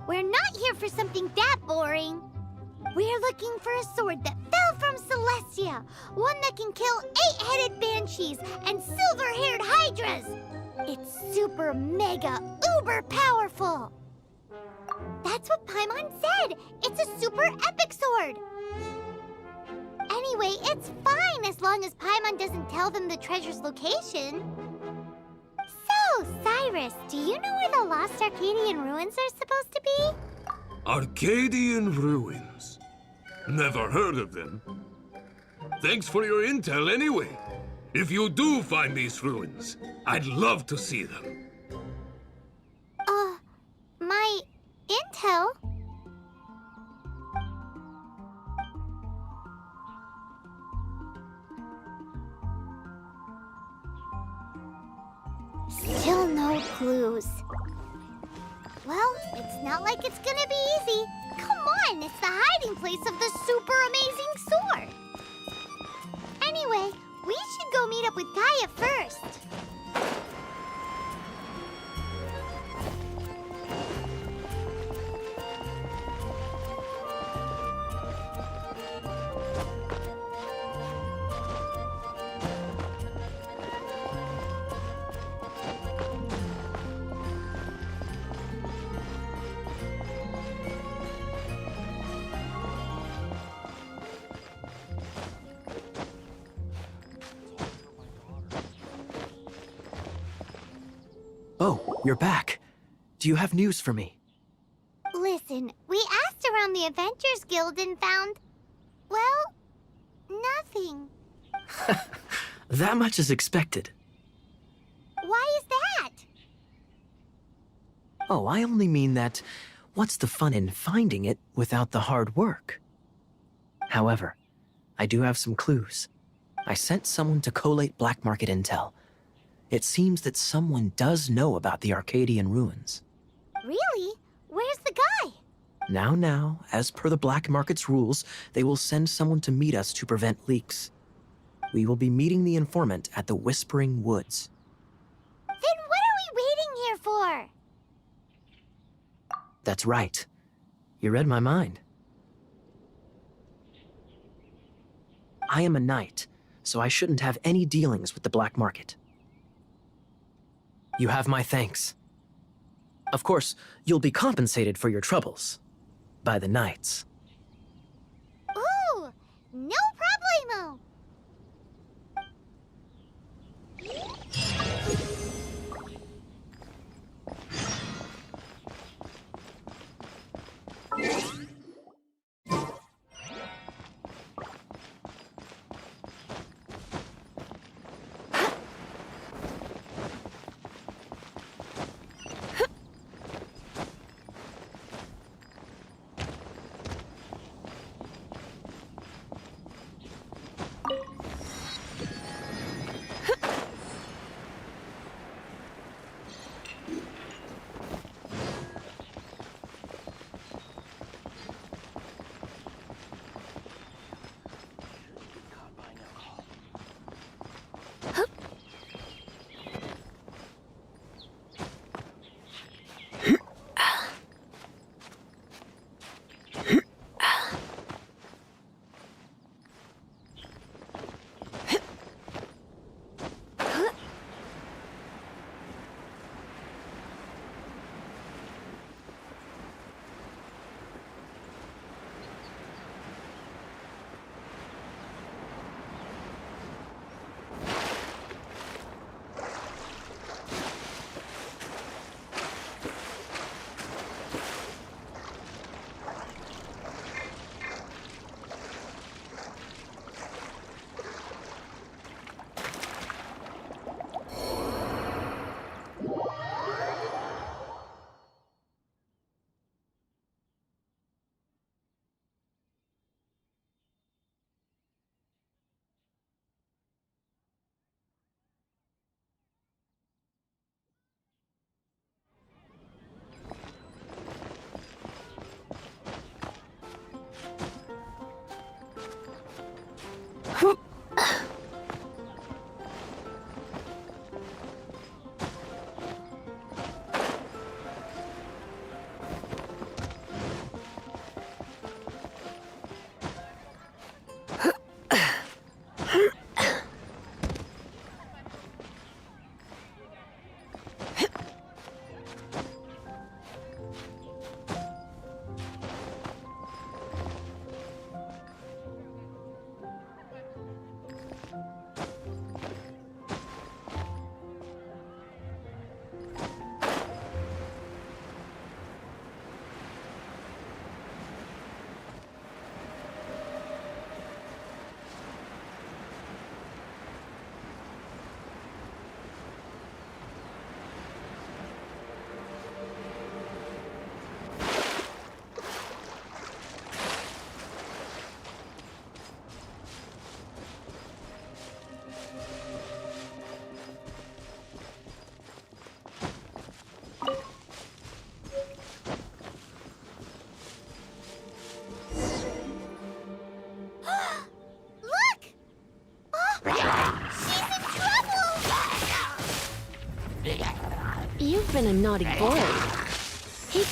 We're not here for something that boring. We're looking for a sword that fell from Celestia. One that can kill 8-headed banshees and silver-haired hydras. It's super mega uber powerful. That's what Paimon said. It's a super epic sword. Anyway, it's fine as long as Paimon doesn't tell them the treasure's location. So, Cyrus, do you know where the lost Arcadian ruins are supposed to be? Arcadian ruins? Never heard of them. Thanks for your intel anyway. If you do find these ruins, I'd love to see them. My intel? Still no clues. Well, it's not like it's gonna be easy. Come on, it's the hiding place of the super amazing sword. Anyway, we should go meet up with Gaia first. Oh, you're back. Do you have news for me? Listen, we asked around the Adventurers Guild and found, well, nothing. That much is expected. Why is that? Oh, I only mean that what's the fun in finding it without the hard work? However, I do have some clues. I sent someone to collate black market intel. It seems that someone does know about the Arcadian ruins. Really? Where's the guy? Now, as per the black market's rules, they will send someone to meet us to prevent leaks. We will be meeting the informant at the Whispering Woods. Then what are we waiting here for? That's right. You read my mind. I am a knight, so I shouldn't have any dealings with the black market. You have my thanks. Of course, you'll be compensated for your troubles by the knights. Ooh, no problemo. You've been a naughty boy. Hey,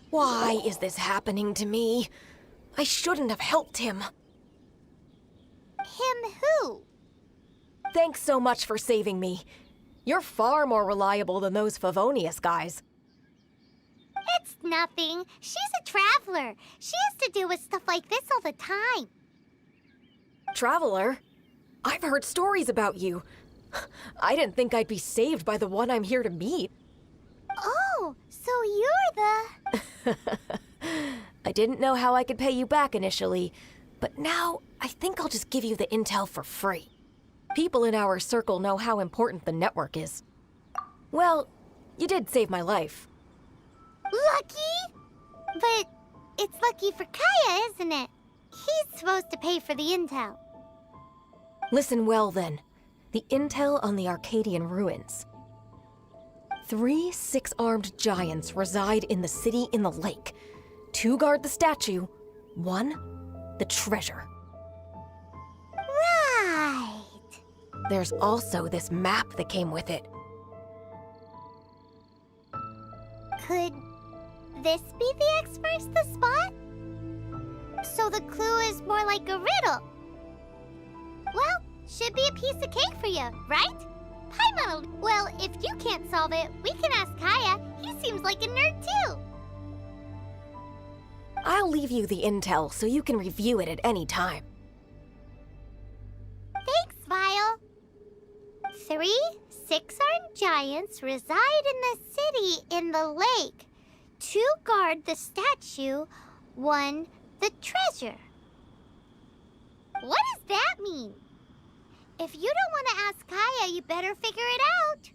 Why is this happening to me? I shouldn't have helped him. Him who? Thanks so much for saving me. You're far more reliable than those Favonius guys. It's nothing. She's a traveler. She has to deal with stuff like this all the time. Traveler? I've heard stories about you. I didn't think I'd be saved by the one I'm here to meet. Oh, so you're the... I didn't know how I could pay you back initially, but now I think I'll just give you the intel for free. People in our circle know how important the network is. Well, you did save my life. Lucky? But it's lucky for Kaya, isn't it? He's supposed to pay for the intel. Listen well then. The intel on the Arcadian ruins. 3 6-armed giants reside in the city in the lake. 2 guard the statue, 1 the treasure. Right. There's also this map that came with it. Could this be the experts the spot? So the clue is more like a riddle. Well, should be a piece of cake for you, right? Paimon, well, if you can't solve it, we can ask Kaya. He seems like a nerd too. I'll leave you the intel so you can review it at any time. Thanks, Vile. 3 6-armed giants reside in the city in the lake. 2 guard the statue, 1 the treasure. What does that mean? If you don't want to ask Kaya, you better figure it out.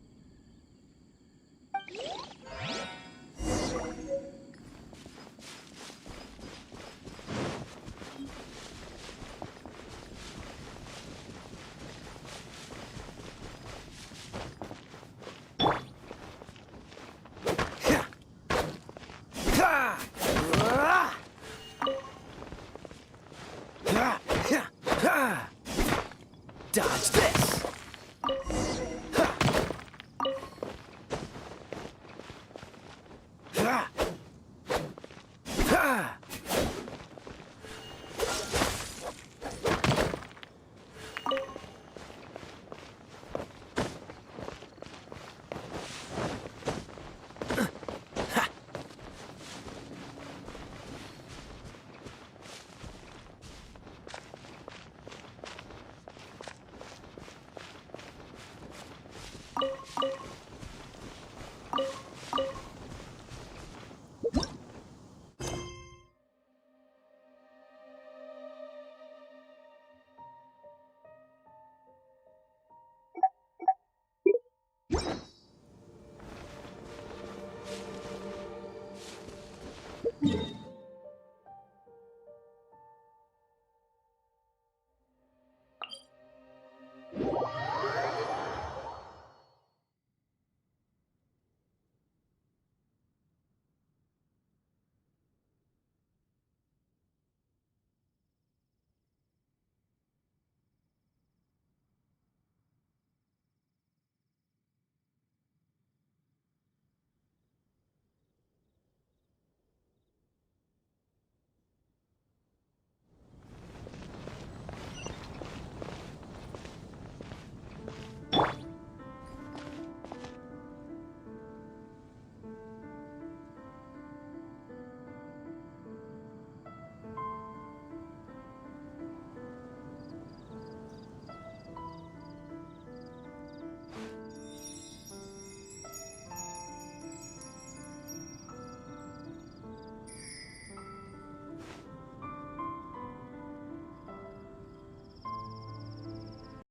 Dodge this!